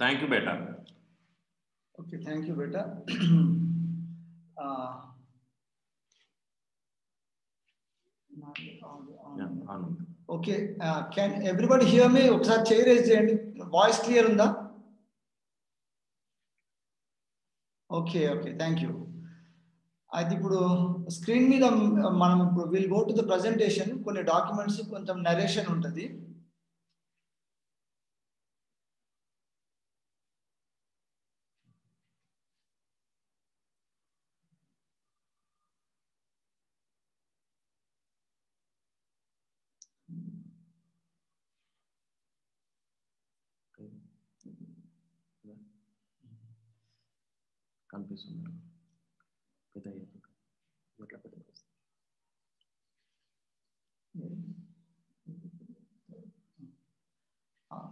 Thank you, beta. Okay, thank you, beta. Okay, can everybody hear me? ఒకసారి చేయి raise చేయండి. Voice clear ఉందా? Okay okay, thank you. అయితే ఇప్పుడు screen మీద మనం ఇప్పుడు will go to the presentation. కొన్ని డాక్యుమెంట్స్, కొంచెం నరేషన్ ఉంటుంది. కనిపిస్తుంది.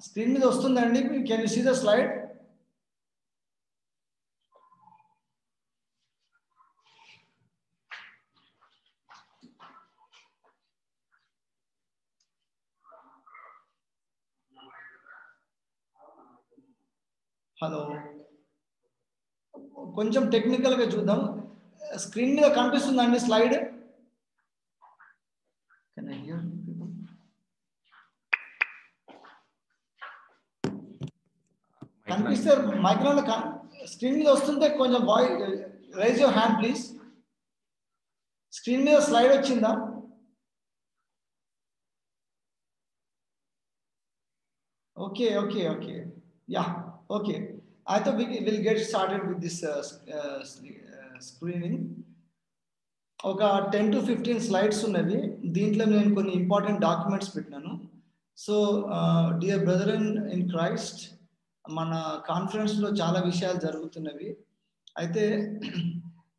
స్క్రీన్ మీద వస్తుందండి? Can you see the slide? Hello, కొంచెం టెక్నికల్గా చూద్దాం. స్క్రీన్ మీద కనిపిస్తుందండి slide? Can I hear people? కనిపిస్తే మైక్రోఫోన్ స్క్రీన్ మీద వస్తుంటే కొంచెం voice raise your hand please. Screen మీద స్లైడ్ వచ్చిందా? Okay okay okay, yeah okay. అయితే will get started with this screening. ఒక 10 to 15 స్లైడ్స్ ఉన్నవి. దీంట్లో నేను కొన్ని ఇంపార్టెంట్ డాక్యుమెంట్స్ పెట్టినాను. So dear brother in Christ, మన కాన్ఫరెన్స్లో చాలా విషయాలు జరుగుతున్నవి. అయితే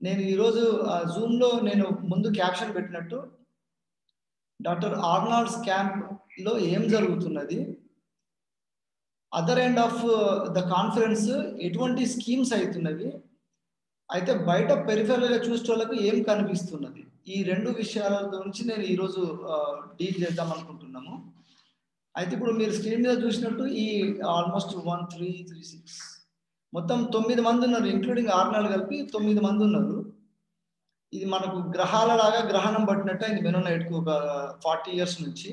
నేను ఈరోజు జూమ్లో నేను ముందు క్యాప్షన్ పెట్టినట్టు డాక్టర్ ఆర్నాల్డ్స్ క్యాంప్లో ఏం జరుగుతున్నది, other end of the conference ఎటువంటి స్కీమ్స్ అవుతున్నవి, అయితే బయట పెరిఫెరల్గా చూసే వాళ్ళకు ఏం కనిపిస్తున్నది. ఈ రెండు విషయాల గురించి నేను ఈరోజు డీల్ చేద్దాం అనుకుంటున్నాము. అయితే ఇప్పుడు మీరు స్క్రీన్ మీద చూసినట్టు ఈ ఆల్మోస్ట్ 1 3 3 6 మొత్తం 9 మంది ఉన్నారు, ఇంక్లూడింగ్ ఆర్నాల్డ్ కలిపి 9 మంది ఉన్నారు. ఇది మనకు గ్రహాల లాగా గ్రహణం పట్టినట్టు అయింది మెనోనైట్కు ఒక 40 years నుంచి.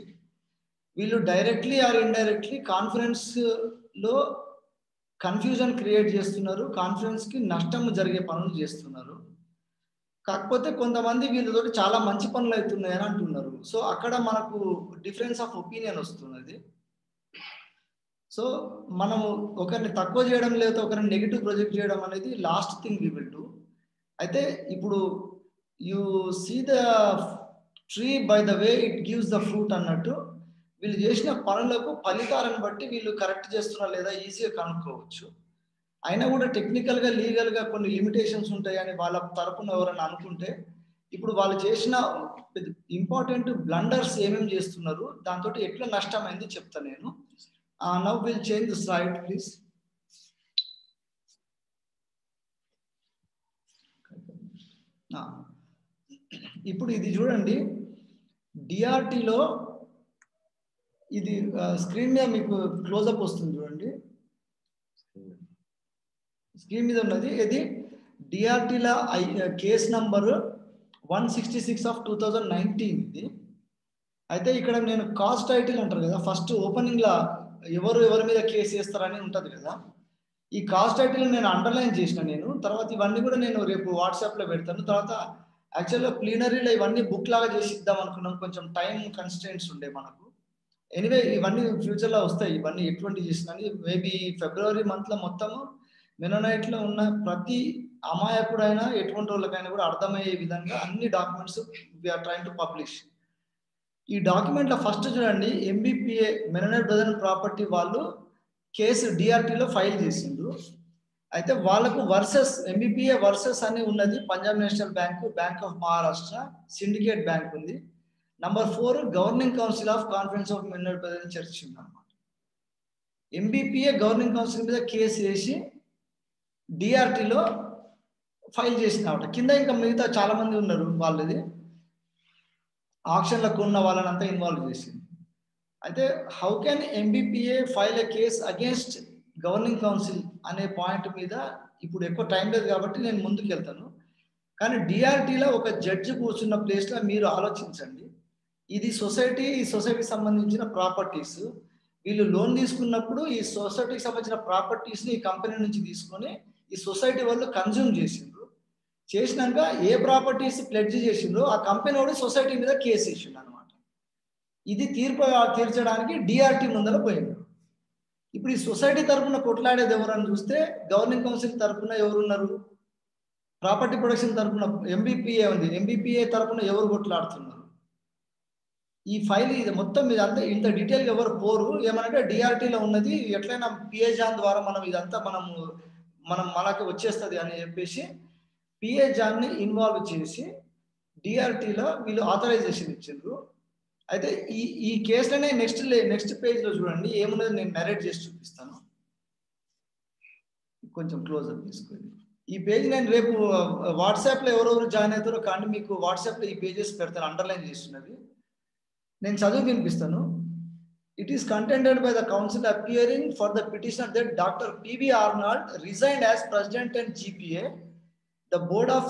వీళ్ళు డైరెక్ట్లీ ఆర్ ఇండైరెక్ట్లీ కాన్ఫరెన్స్లో కన్ఫ్యూజన్ క్రియేట్ చేస్తున్నారు, కాన్ఫరెన్స్కి నష్టం జరిగే పనులు చేస్తున్నారు. కాకపోతే కొంతమంది వీళ్ళతోటి చాలా మంచి పనులు అవుతున్నాయని అంటున్నారు. సో అక్కడ మనకు డిఫరెన్స్ ఆఫ్ ఒపీనియన్ వస్తున్నది. సో మనము ఒకరిని తక్కువ చేయడం లేదా ఒకరిని నెగిటివ్ ప్రొజెక్ట్ చేయడం అనేది last thing we will do. అయితే ఇప్పుడు you see the tree by the way it gives the fruit అన్నట్టు, వీళ్ళు చేసిన పనులకు ఫలితాలను బట్టి వీళ్ళు కరెక్ట్ చేస్తున్నా లేదా ఈజీగా కనుక్కోవచ్చు. అయినా కూడా టెక్నికల్గా లీగల్గా కొన్ని లిమిటేషన్స్ ఉంటాయని వాళ్ళ తరపున ఎవరైనా అనుకుంటే, ఇప్పుడు వాళ్ళు చేసిన ఇంపార్టెంట్ బ్లండర్స్ ఏమేమి చేస్తున్నారు, దాంతో ఎట్లా నష్టమైంది చెప్తాను నేను. Now will change the slide please. ఇప్పుడు ఇది చూడండి, డిఆర్టీలో ఇది స్క్రీన్ మీద మీకు క్లోజప్ వస్తుంది చూడండి. స్క్రీన్ మీద ఉన్నది ఇది డిఆర్టీల కేస్ నంబర్ 166 of 2019 ఇది. అయితే ఇక్కడ నేను కాస్ట్ టైటిల్ అంటారు కదా, ఫస్ట్ ఓపెనింగ్ లా ఎవరి మీద కేసు చేస్తారని ఉంటది కదా, ఈ కాస్ట్ టైటిల్ నేను అండర్లైన్ చేసిన నేను. తర్వాత ఇవన్నీ కూడా నేను రేపు వాట్సాప్లో పెడతాను. తర్వాత యాక్చువల్గా ప్లీనరీలో ఇవన్నీ బుక్ లాగా చేసి ఇద్దాం అనుకున్నాం, కొంచెం టైం కన్స్ట్రెయింట్స్ ఉండే మనకు. ఎనీవే ఇవన్నీ ఫ్యూచర్లో వస్తాయి, ఇవన్నీ ఎటువంటి చేసిన మేబీ February monthలో మొత్తము మెనోనైట్లో ఉన్న ప్రతి అమాయకుడైనా ఎటువంటి వాళ్ళకైనా కూడా అర్థమయ్యే విధంగా అన్ని documents we are trying to publish. ఈ డాక్యుమెంట్లో ఫస్ట్ చూడండి, ఎంబీపీఏ మెనోనైట్ బ్రదర్ ప్రాపర్టీ వాళ్ళు కేసు డిఆర్టీలో ఫైల్ చేసిండ్రు. అయితే వాళ్ళకు వర్సెస్ ఎంబీపీఏ వర్సెస్ అని ఉన్నది Punjab national bank, bank of Maharashtra, syndicate bank ఉంది. Number 4 governing council of conference of Mennonite brother church ఉంది అన్నమాట. ఎంబీపీఏ గవర్నింగ్ కౌన్సిల్ మీద కేసు వేసి డిఆర్టీలో ఫైల్ చేసినమాట. కింద ఇంకా మిగతా చాలా మంది ఉన్నారు, వాళ్ళది ఆక్షన్లకు ఉన్న వాళ్ళని అంతా ఇన్వాల్వ్ చేసింది. అయితే how can MBPA file a case against governing council అనే పాయింట్ మీద ఇప్పుడు ఎక్కువ టైం లేదు కాబట్టి నేను ముందుకు వెళ్తాను. కానీ డిఆర్టీలో ఒక జడ్జి కూర్చున్న ప్లేస్లో మీరు ఆలోచించండి. ఇది సొసైటీకి సంబంధించిన ప్రాపర్టీస్. వీళ్ళు లోన్ తీసుకున్నప్పుడు ఈ సొసైటీకి సంబంధించిన ప్రాపర్టీస్ని ఈ కంపెనీ నుంచి తీసుకొని ఈ సొసైటీ వాళ్ళు కన్జ్యూమ్ చేసిండ్రు. చేసినాక ఏ ప్రాపర్టీస్ ప్లెడ్జ్ చేసిండ్రో ఆ కంపెనీ వాడు సొసైటీ మీద కేసు వేసిండు అనమాట. ఇది తీర్చడానికి డిఆర్టీ ముందర పోయిండు. ఇప్పుడు ఈ సొసైటీ తరఫున కొట్లాడేది ఎవరని చూస్తే గవర్నింగ్ కౌన్సిల్ తరఫున ఎవరున్నారు? ప్రాపర్టీ ప్రొడక్షన్ తరఫున ఎంబీపీఏ ఉంది. ఎంబీపీఏ తరఫున ఎవరు కొట్లాడుతున్నారు? ఈ ఫైల్ ఇది మొత్తం ఇదంతా ఇంత డీటెయిల్గా ఎవరు పోరు. ఏమనంటే డిఆర్టీలో ఉన్నది ఎట్లయినా పిఏ జాన్ ద్వారా మనం ఇదంతా మనకి వచ్చేస్తుంది అని చెప్పేసి పిఏ జాన్ని ఇన్వాల్వ్ చేసి డిఆర్టీలో వీళ్ళు ఆథరైజేషన్ ఇచ్చిండ్రు. అయితే ఈ కేసులోనే నెక్స్ట్ పేజ్లో చూడండి ఏమున్నది, నేను నరేట్ చేసి చూపిస్తాను. కొంచెం క్లోజ్అప్ తీసుకోండి. ఈ పేజ్ నేను రేపు వాట్సాప్లో ఎవరెవరు జాయిన్ అవుతారో కానీ మీకు వాట్సాప్లో ఈ పేజెస్ పెడతాను, అండర్లైన్ చేస్తున్నది. నేను చదువు వినిపిస్తాను. It is contended by the council appearing for the petitioner that Dr. P.V. Arnold resigned as president and GPA. The board of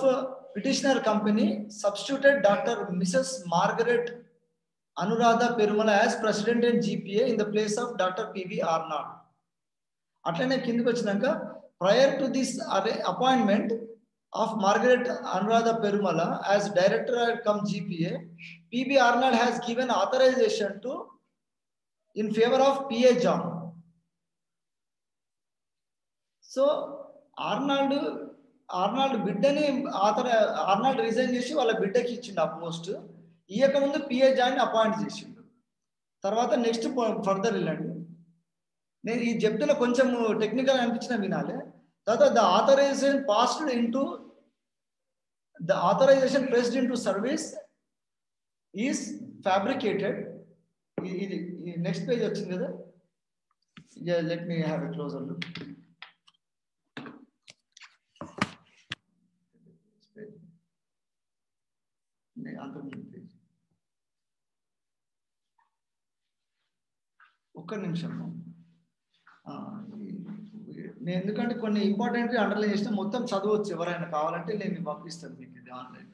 petitioner company substituted Dr. Mrs. Margaret Anuradha Perumala as president and GPA in the place of Dr. P.V. Arnold. అట్లనే కిందకి వచ్చినాక prior to this appointment of Margaret Anuradha Perumala as director cum GPA, P.V. Arnold has given authorization to in favor of P.A. John. So Arnold బిడ్డని Arnold resign చేసి వాళ్ళ బిడ్డకి ఇచ్చిండు ఆ post. ఇయ్యక ముందు పిఏ జాన్ అపాయింట్ చేసిండు. తర్వాత next further వెళ్ళండి. నేను ఈ చెప్తున్న కొంచెం టెక్నికల్ అనిపించిన వినాలి. తర్వాత the authorization pressed into service is fabricated. ఇది నెక్స్ట్ పేజ్ వచ్చింది కదా, let me have a closer look. ఒక్క నిమిషం, నేను ఎందుకంటే కొన్ని ఇంపార్టెంట్ అండర్లైన్ చేసిన మొత్తం చదవచ్చు, ఎవరైనా కావాలంటే నేను పంపిస్తాను మీకు ఇది online.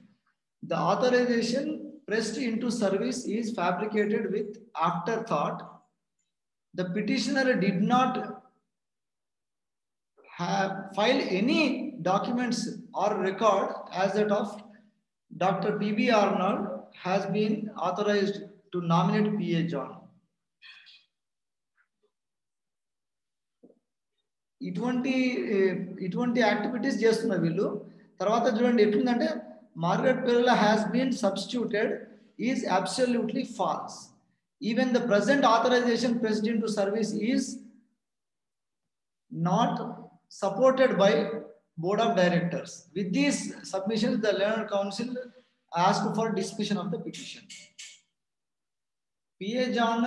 The authorization pressed into service is fabricated with afterthought. The petitioner did not have filed any documents or record as that of Dr. P.V. Arnold has been authorized to nominate P.A. John. ఇటువంటి activities చేస్తున్నారు వీళ్ళు. తర్వాత చూడండి ఎట్లుందంటే Margaret Perumala has been substituted is absolutely false. Even the present authorization pressed into service is not supported by board of directors. With these submissions, the learned council asked for discussion of the petition. P.A. John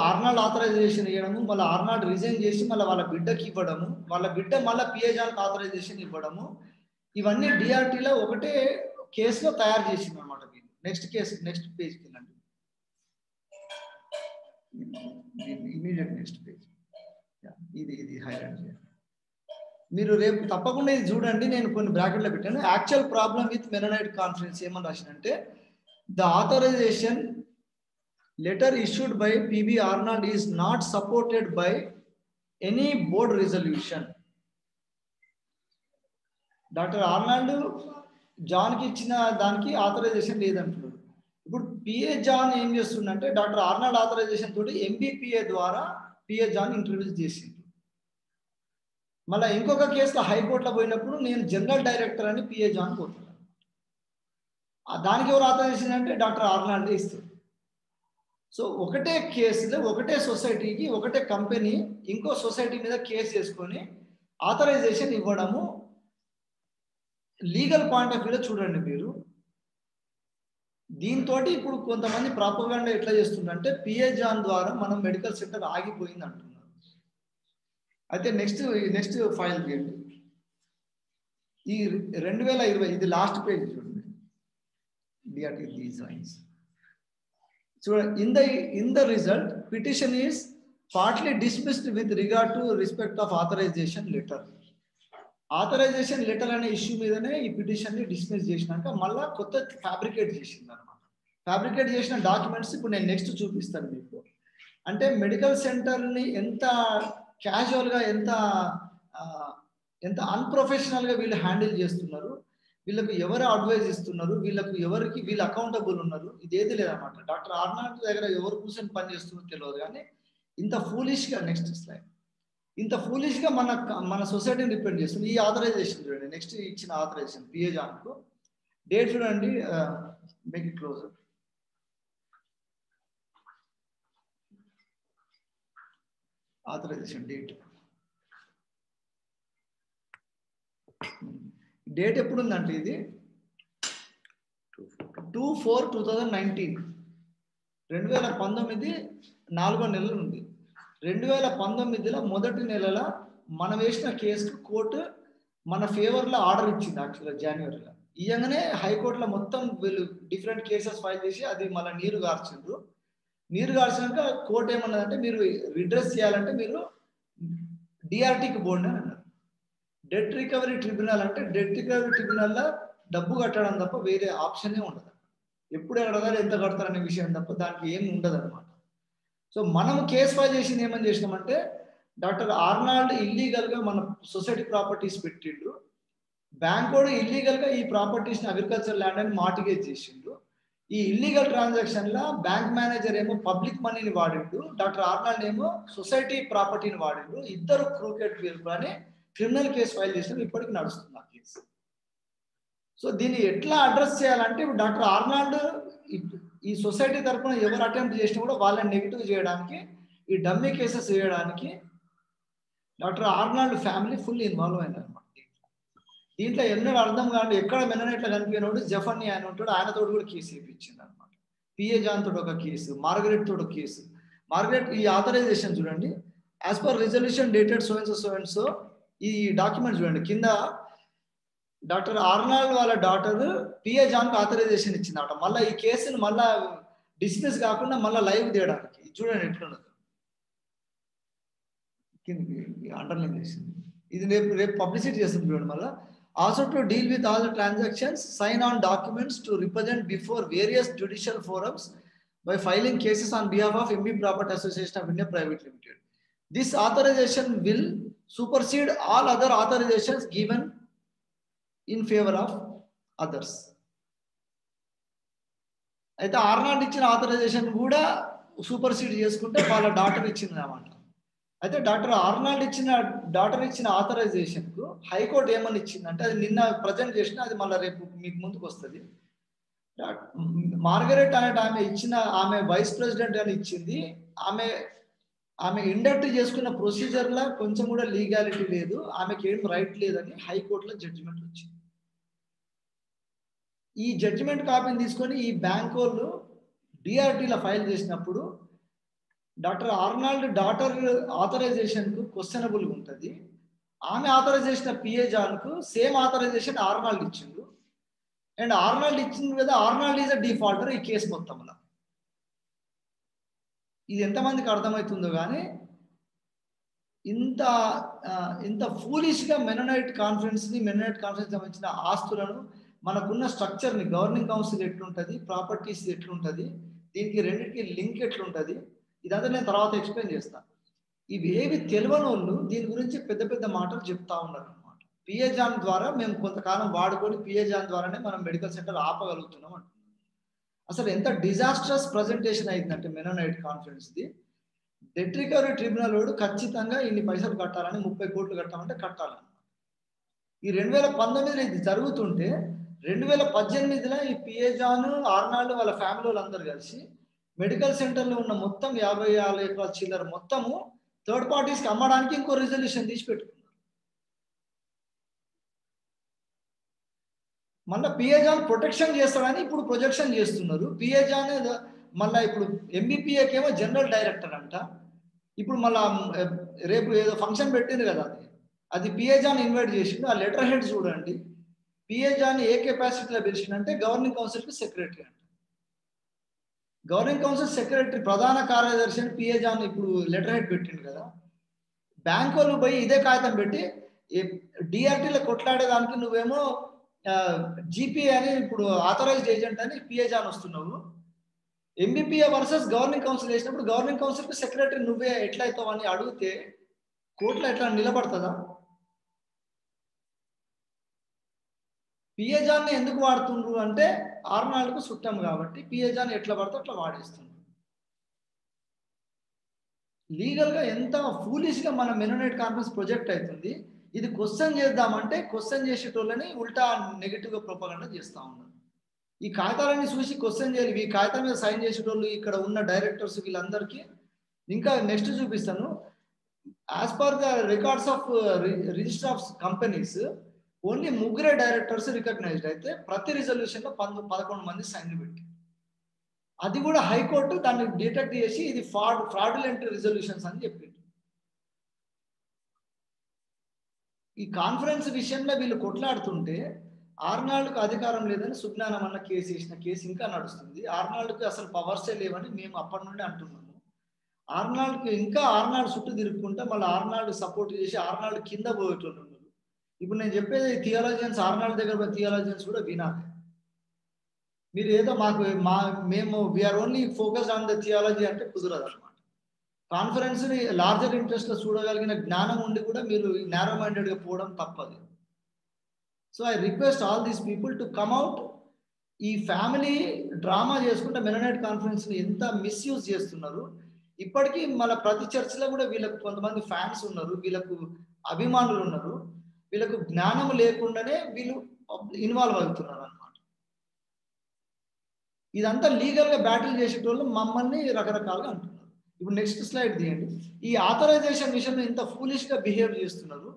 Arnold authorization ఇవ్వడము, మళ్ళీ Arnold resign చేసి మళ్ళీ వాళ్ళ బిడ్డకి ఇవ్వడము, వాళ్ళ బిడ్డ మళ్ళీ పిఏ జాన్కి ఆథరైజేషన్ ఇవ్వడము, ఇవన్నీ డిఆర్టీలో ఒకటే కేసులో తయారు చేసింది అనమాట. నెక్స్ట్ పేజ్కి వెళ్ళండి. Immediate next page. ఇది హైలైట్ చేయండి. మీరు రేపు తప్పకుండా ఇది చూడండి. నేను కొన్ని బ్రాకెట్లో పెట్టాను. Actual problem with Mennonite conference ఏమని రాసిందంటే the authorization letter issued by P.V. Arnold is not supported by any board resolution. Doctor Arnold జాన్కి ఇచ్చిన దానికి ఆథరైజేషన్ లేదంటున్నాడు. ఇప్పుడు పిఏ జాన్ ఏం చేస్తుందంటే డాక్టర్ ఆర్నాల్డ్ ఆథరైజేషన్ తోటి ఎంబీపీఏ ద్వారా పిఏ జాన్ ఇంట్రడ్యూస్ చేసిండు. మళ్ళీ ఇంకొక కేసులో హైకోర్టులో పోయినప్పుడు నేను జనరల్ డైరెక్టర్ అని పిఏ జాన్ కోరుతున్నాను. దానికి ఎవరు ఆథరైజేషన్ అంటే డాక్టర్ ఆర్నాల్డ్ ఇస్తారు. సో ఒకటే కేసులో ఒకటే సొసైటీకి ఒకటే కంపెనీ ఇంకో సొసైటీ మీద కేసు చేసుకొని ఆథరైజేషన్ ఇవ్వడము లీగల్ పాయింట్ ఆఫ్ వ్యూలో చూడండి మీరు. దీంతో ఇప్పుడు కొంతమంది ప్రాపగాండా ఎట్లా చేస్తుందంటే పిఏ జాన్ ద్వారా మనం మెడికల్ సెంటర్ ఆగిపోయింది అంటున్నారు. అయితే నెక్స్ట్ ఫైల్ చేయండి. ఈ 2020 ఇది లాస్ట్ పేజ్ చూడండి. డిఆర్టీ సైన్స్ చూడండి. In the result, petition is partly dismissed with regard to respect of authorization letter. Authorization letter అనే ఇష్యూ మీదనే ఈ పిటిషన్ని డిస్మిస్ చేసినాక మళ్ళీ కొత్త ఫ్యాబ్రికేట్ చేసింది అనమాట. ఫ్యాబ్రికేట్ చేసిన డాక్యుమెంట్స్ ఇప్పుడు నేను నెక్స్ట్ చూపిస్తాను మీకు. అంటే మెడికల్ సెంటర్ని ఎంత క్యాజువల్గా ఎంత అన్ప్రొఫెషనల్గా వీళ్ళు హ్యాండిల్ చేస్తున్నారు, వీళ్ళకు ఎవరు అడ్వైజ్ ఇస్తున్నారు, వీళ్ళు అకౌంటబుల్ ఉన్నారు, ఇదేది లేదన్నమాట. డాక్టర్ ఆర్నాల్డ్ దగ్గర ఎవరు కూర్చొని పని చేస్తున్నారో తెలియదు, కానీ ఇంత ఫూలిష్గా, నెక్స్ట్ స్లైడ్, ఇంత ఫూలిష్గా మన సొసైటీని డిపెండ్ చేస్తుంది. ఈ ఆథరైజేషన్ చూడండి, నెక్స్ట్ ఇచ్చిన ఆథరైజేషన్ పిఏ జాన్కు డేట్ చూడండి, make it closer. Authorization date ఎప్పుడు ఉందంటే ఇది 2/4/2019, 2019 4వ నెల ఉంది. 2019లో మొదటి నెలలో మనం వేసిన కేసుకు కోర్టు మన ఫేవర్లో ఆర్డర్ ఇచ్చింది. యాక్చువల్గా జనవరిలో ఇవ్వగానే హైకోర్టులో మొత్తం వీళ్ళు డిఫరెంట్ కేసెస్ ఫైల్ చేసి అది మళ్ళీ నీరు గార్చిండ్రు. నీరు గార్చినాక కోర్టు ఏమన్నదంటే మీరు రిడ్రెస్ చేయాలంటే మీరు డిఆర్టీకి బోర్డు అని అన్నారు. డెట్ రికవరీ ట్రిబ్యునల్ అంటే డెట్ రికవరీ ట్రిబ్యునల్లో డబ్బు కట్టడం తప్ప వేరే ఆప్షనే ఉండదు. ఎప్పుడు కడతారు, ఎంత కడతారు అనే విషయం తప్ప దానికి ఏమి ఉండదు అనమాట. సో మనం కేసు ఫైల్ చేసింది ఏమని చేసినామంటే, డాక్టర్ ఆర్నాల్డ్ ఇల్లీగల్గా మన సొసైటీ ప్రాపర్టీస్ పెట్టిండు, బ్యాంక్ కూడా ఇల్లీగల్గా ఈ ప్రాపర్టీస్ని అగ్రికల్చర్ ల్యాండ్ అని మార్టిగేజ్ చేసిండు. ఈ ఇల్లీగల్ ట్రాన్సాక్షన్లో బ్యాంక్ మేనేజర్ ఏమో పబ్లిక్ మనీని వాడిండు, డాక్టర్ ఆర్నాల్డ్ ఏమో సొసైటీ ప్రాపర్టీని వాడిండు. ఇద్దరు క్రూకెట్ వీళ్ళు అని క్రిమినల్ కేసు ఫైల్ చేసినాం, ఇప్పటికి నడుస్తుంది ఆ కేసు. సో దీన్ని ఎట్లా అడ్రస్ చేయాలంటే, ఇప్పుడు డాక్టర్ ఆర్నాల్డ్ ఈ సొసైటీ తరఫున ఎవరు అటెంప్ట్ చేసినా కూడా వాళ్ళని నెగిటివ్ చేయడానికి, ఈ డమ్మీ కేసెస్ చేయడానికి doctor Arnold family full involve అయింది అనమాట. దీంట్లో ఎన్నో అర్థం కాదు, ఎక్కడ మెననైట్లా కనిపించినోడు జఫర్ని ఆయన ఉంటాడు, ఆయనతో కూడా కేసు వేయించింది అనమాట. పిఏ జాన్ తోటి ఒక కేసు, మార్గరెట్ తోటి ఒక కేసు. మార్గరెట్ ఈ ఆథరైజేషన్ చూడండి, as per resolution dated so and so, ఈ డాక్యుమెంట్ చూడండి కింద డాక్టర్ ఆర్నాల్డ్ వాళ్ళ డాటర్ పిఏ జాన్కి ఆథరైజేషన్ ఇచ్చిందట. మళ్ళీ ఈ కేసును మళ్ళా డిస్మిస్ కాకుండా మళ్ళీ లైవ్ తీయడానికి. చూడండి ఎట్లున్నది, అండర్లైన్ చేసింది. ఇది రేపు పబ్లిసిటీ చేస్తుంది చూడండి. మళ్ళీ also to deal with all the transactions, sign on documents to represent before various judicial forums by filing cases on behalf of MB property association of India private limited. This authorization will supersede all other authorizations given in favour of others. అయితే Arnold ఇచ్చిన authorization కూడా supersede చేసుకుంటే వాళ్ళ daughter ఇచ్చింది అన్నమాట. అయితే doctor Arnold daughter ఇచ్చిన ఆథరైజేషన్కు high court ఏమని ఇచ్చిందంటే, అది నిన్న ప్రజెంట్ చేసిన, అది మళ్ళీ రేపు మీకు ముందుకు వస్తుంది. మార్గరెట్ అనే ఆమె వైస్ ప్రెసిడెంట్ అని ఇచ్చింది. ఆమె ఇండక్ట్ చేసుకున్న ప్రొసీజర్లో కొంచెం కూడా లీగాలిటీ లేదు, ఆమెకి ఏం రైట్ లేదని హైకోర్టులో జడ్జిమెంట్ వచ్చింది. ఈ జడ్జిమెంట్ కాపీని తీసుకొని ఈ బ్యాంక్ వాళ్ళు డిఆర్టీలో ఫైల్ చేసినప్పుడు డాక్టర్ ఆర్నాల్డ్ డాటర్ ఆథరైజేషన్కు క్వశ్చనబుల్గా ఉంటుంది. ఆమె ఆథరైజేషన్ పిఏ జాన్కు సేమ్ ఆథరైజేషన్ ఆర్నాల్డ్ ఇచ్చిండు. అండ్ ఆర్నాల్డ్ ఇచ్చింది కదా, ఆర్నాల్డ్ ఈజ్ అ డిఫాల్టర్ ఈ కేసు మొత్తంలో. ఇది ఎంతమందికి అర్థమవుతుందో కానీ ఇంత ఫూలిష్గా మెననైట్ కాన్ఫరెన్స్ సంబంధించిన ఆస్తులను, మనకున్న స్ట్రక్చర్ని, గవర్నింగ్ కౌన్సిల్ ఎట్లుంటుంది, ప్రాపర్టీస్ ఎట్లుంటుంది, దీనికి రెండింటికి లింక్ ఎట్లుంటుంది, ఇదంతా నేను తర్వాత ఎక్స్ప్లెయిన్ చేస్తాను. ఇవేవి తెలియని వాళ్ళు దీని గురించి పెద్ద పెద్ద మాటలు చెప్తా ఉన్నారు అనమాట. పిఏ జాన్ ద్వారా మేము కొంతకాలం వాడుకొని పిఏ జాన్ ద్వారానే మనం మెడికల్ సెంటర్ ఆపగలుగుతున్నాం అంటున్నాం. అసలు ఎంత డిజాస్ట్రస్ ప్రజెంటేషన్ అయిందంటే మెననైట్ కాన్ఫరెన్స్ది. డెట్ రికవరీ ట్రిబ్యునల్ వాడు ఖచ్చితంగా ఇన్ని పైసలు కట్టాలని, 30 కోట్లు కట్టాలంటే కట్టాలన్నమాట. ఈ 2019లో ఇది జరుగుతుంటే 2018లో ఈ పిఏ జాన్, ఆర్నాల్డ్ వాళ్ళ ఫ్యామిలీ వాళ్ళందరూ కలిసి మెడికల్ సెంటర్లో ఉన్న మొత్తం 56 ఎకరాల చిల్లర మొత్తము థర్డ్ పార్టీస్కి అమ్మడానికి ఇంకో రిజల్యూషన్ తీసి పెట్టుకున్నారు. మళ్ళీ పిఏ జాన్ ప్రొటెక్షన్ చేస్తాడని ఇప్పుడు ప్రొజెక్షన్ చేస్తున్నారు. పిఏ జాన్ మళ్ళీ ఇప్పుడు ఎంబీపీఏకేమో జనరల్ డైరెక్టర్ అంట. ఇప్పుడు మళ్ళీ రేపు ఏదో ఫంక్షన్ పెట్టింది కదా, అది పిఏ జాన్ ఇన్వైట్ చేసిండు. ఆ లెటర్ హెడ్ చూడండి, పిఏ జాన్ ఏ కెపాసిటీలో పిలిచిందంటే గవర్నింగ్ కౌన్సిల్కి సెక్రటరీ అంట. గవర్నింగ్ కౌన్సిల్ సెక్రటరీ ప్రధాన కార్యదర్శి అని పిఏ జాన్ ఇప్పుడు లెటర్ హెడ్ పెట్టిండు కదా. బ్యాంక్ వాళ్ళు పోయి ఇదే కాగితం పెట్టి డిఆర్టీలో కొట్లాడేదానికి నువ్వేమో జీపీఏ అని ఇప్పుడు ఆథరైజ్డ్ ఏజెంట్ అని పిఏ జాన్ వస్తున్నావు. ఎంబీపీఏ వర్సెస్ గవర్నింగ్ కౌన్సిల్ వేసినప్పుడు గవర్నింగ్ కౌన్సిల్కి సెక్రటరీ నువ్వే ఎట్లా అవుతావు అని అడిగితే కోర్టులో ఎట్లా నిలబడుతుందా? పిఏ జాన్ని ఎందుకు వాడుతుండ్రు అంటే ఆర్నాల్డ్కు చుట్టం కాబట్టి పిఏ జాన్ ఎట్లా పడితే అట్లా వాడేస్తుండ్రు. లీగల్గా ఎంత ఫూలిష్గా మన మెనోనైట్ కాన్ఫరెన్స్ ప్రొజెక్ట్ అవుతుంది. ఇది క్వశ్చన్ చేద్దామంటే క్వశ్చన్ చేసేటోళ్ళని ఉల్టా నెగిటివ్గా ప్రొపగండా చేస్తూ ఉన్నారు. ఈ కాగితాలన్నీ చూసి క్వశ్చన్ చేయాలి. ఈ కాగితం మీద సైన్ చేసేటోళ్ళు ఇక్కడ ఉన్న డైరెక్టర్స్ వీళ్ళందరికీ ఇంకా నెక్స్ట్ చూపిస్తాను. As per the records of register of companies only 3 directors recognized అయితే ప్రతి రిజల్యూషన్లో 11 మంది సైన్ పెట్టి, అది కూడా హైకోర్టు దాన్ని డిటెక్ట్ చేసి ఇది ఫ్రాడులెంట్ రిజల్యూషన్స్ అని చెప్పింది. ఈ కాన్ఫరెన్స్ విషయంలో వీళ్ళు కొట్లాడుతుంటే ఆర్నాల్డ్కు అధికారం లేదని సుజ్ఞానం అన్న కేసు వేసిన కేసు ఇంకా నడుస్తుంది. ఆర్నాల్డ్కి అసలు పవర్సే లేవని మేము అప్పటి నుండి అంటున్నాము. ఆర్నాల్డ్కి ఇంకా ఆర్నాల్డ్ చుట్టూ తిరుగుకుంటే మళ్ళీ ఆర్నాల్డ్ సపోర్ట్ చేసి ఆర్నాల్డ్ కింద పోయేటోళ్ళు ఉన్నారు. ఇప్పుడు నేను చెప్పేది థియాలజియన్స్ ఆర్నాల్డ్ దగ్గర పోయిన థియాలజియన్స్ కూడా వినాలి. మీరు ఏదో మేము we are only focused on the theology అంటే కుదరదు అనమాట. కాన్ఫరెన్స్ని లార్జర్ ఇంట్రెస్ట్లో చూడగలిగిన జ్ఞానం ఉండి కూడా మీరు నారో మైండెడ్గా పోవడం తప్పదు. So I request all these people to come out. ఈ ఫ్యామిలీ డ్రామా చేసుకుంటే మెనోనైట్ కాన్ఫరెన్స్ని ఎంత మిస్యూజ్ చేస్తున్నారు. ఇప్పటికీ మన ప్రతి చర్చిలో కూడా వీళ్ళకు కొంతమంది ఫ్యాన్స్ ఉన్నారు, వీళ్ళకు అభిమానులు ఉన్నారు. వీళ్ళకు జ్ఞానం లేకుండానే వీళ్ళు ఇన్వాల్వ్ అవుతున్నారు అనమాట. ఇదంతా లీగల్గా బ్యాటిల్ చేసేటోళ్ళు మమ్మల్ని రకరకాలుగా అంటున్నారు. ఇప్పుడు నెక్స్ట్ స్లైడ్ తీయండి. ఈ ఆథరైజేషన్ విషయంలో ఇంత ఫూలిష్గా బిహేవ్ చేస్తున్నారు.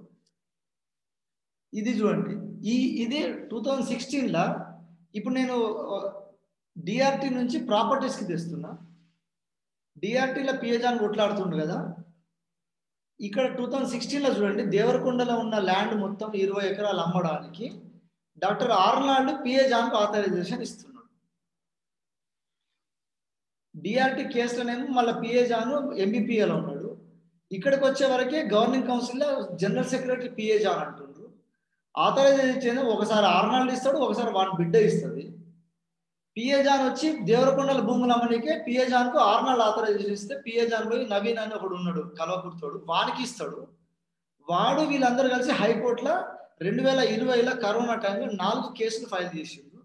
ఇది చూడండి. ఇది 2016లో ఇప్పుడు నేను డిఆర్టీ నుంచి ప్రాపర్టీస్కి తెస్తున్నా. డిఆర్టీలో పిఏ జాన్ కొట్లాడుతుండు కదా. ఇక్కడ 2016లో చూడండి, దేవరకొండలో ఉన్న ల్యాండ్ మొత్తం 20 ఎకరాలు అమ్మడానికి డాక్టర్ ఆర్నాల్డ్ పిఏ జాన్కు ఆథరైజేషన్ ఇస్తున్నాడు. డిఆర్టీ కేసులోనేమో మళ్ళీ పిఏ జాన్ ఎంబీపీఏలో ఉన్నాడు. ఇక్కడికి వచ్చే వరకే గవర్నింగ్ కౌన్సిల్లో జనరల్ సెక్రటరీ పిఏ జాన్ అంటుండ్రు. ఆథరైజేషన్ ఇచ్చేది ఒకసారి ఆర్నాల్డ్ ఇస్తాడు, ఒకసారి వాడి బిడ్డ ఇస్తుంది. పిఏ జాన్ వచ్చి దేవరకొండల భూములు అమ్మనికే పిఏ జాన్కు ఆర్నాల్డ్ ఆథరైజేషన్ ఇస్తే పిఏ జాన్ పోయి నవీన్ అని ఒకడు ఉన్నాడు కల్వకుర్తోడు, వానికి ఇస్తాడు. వాడు వీళ్ళందరూ కలిసి హైకోర్టులో 2020లో కరోనా టైంలో 4 కేసులు ఫైల్ చేసిండు.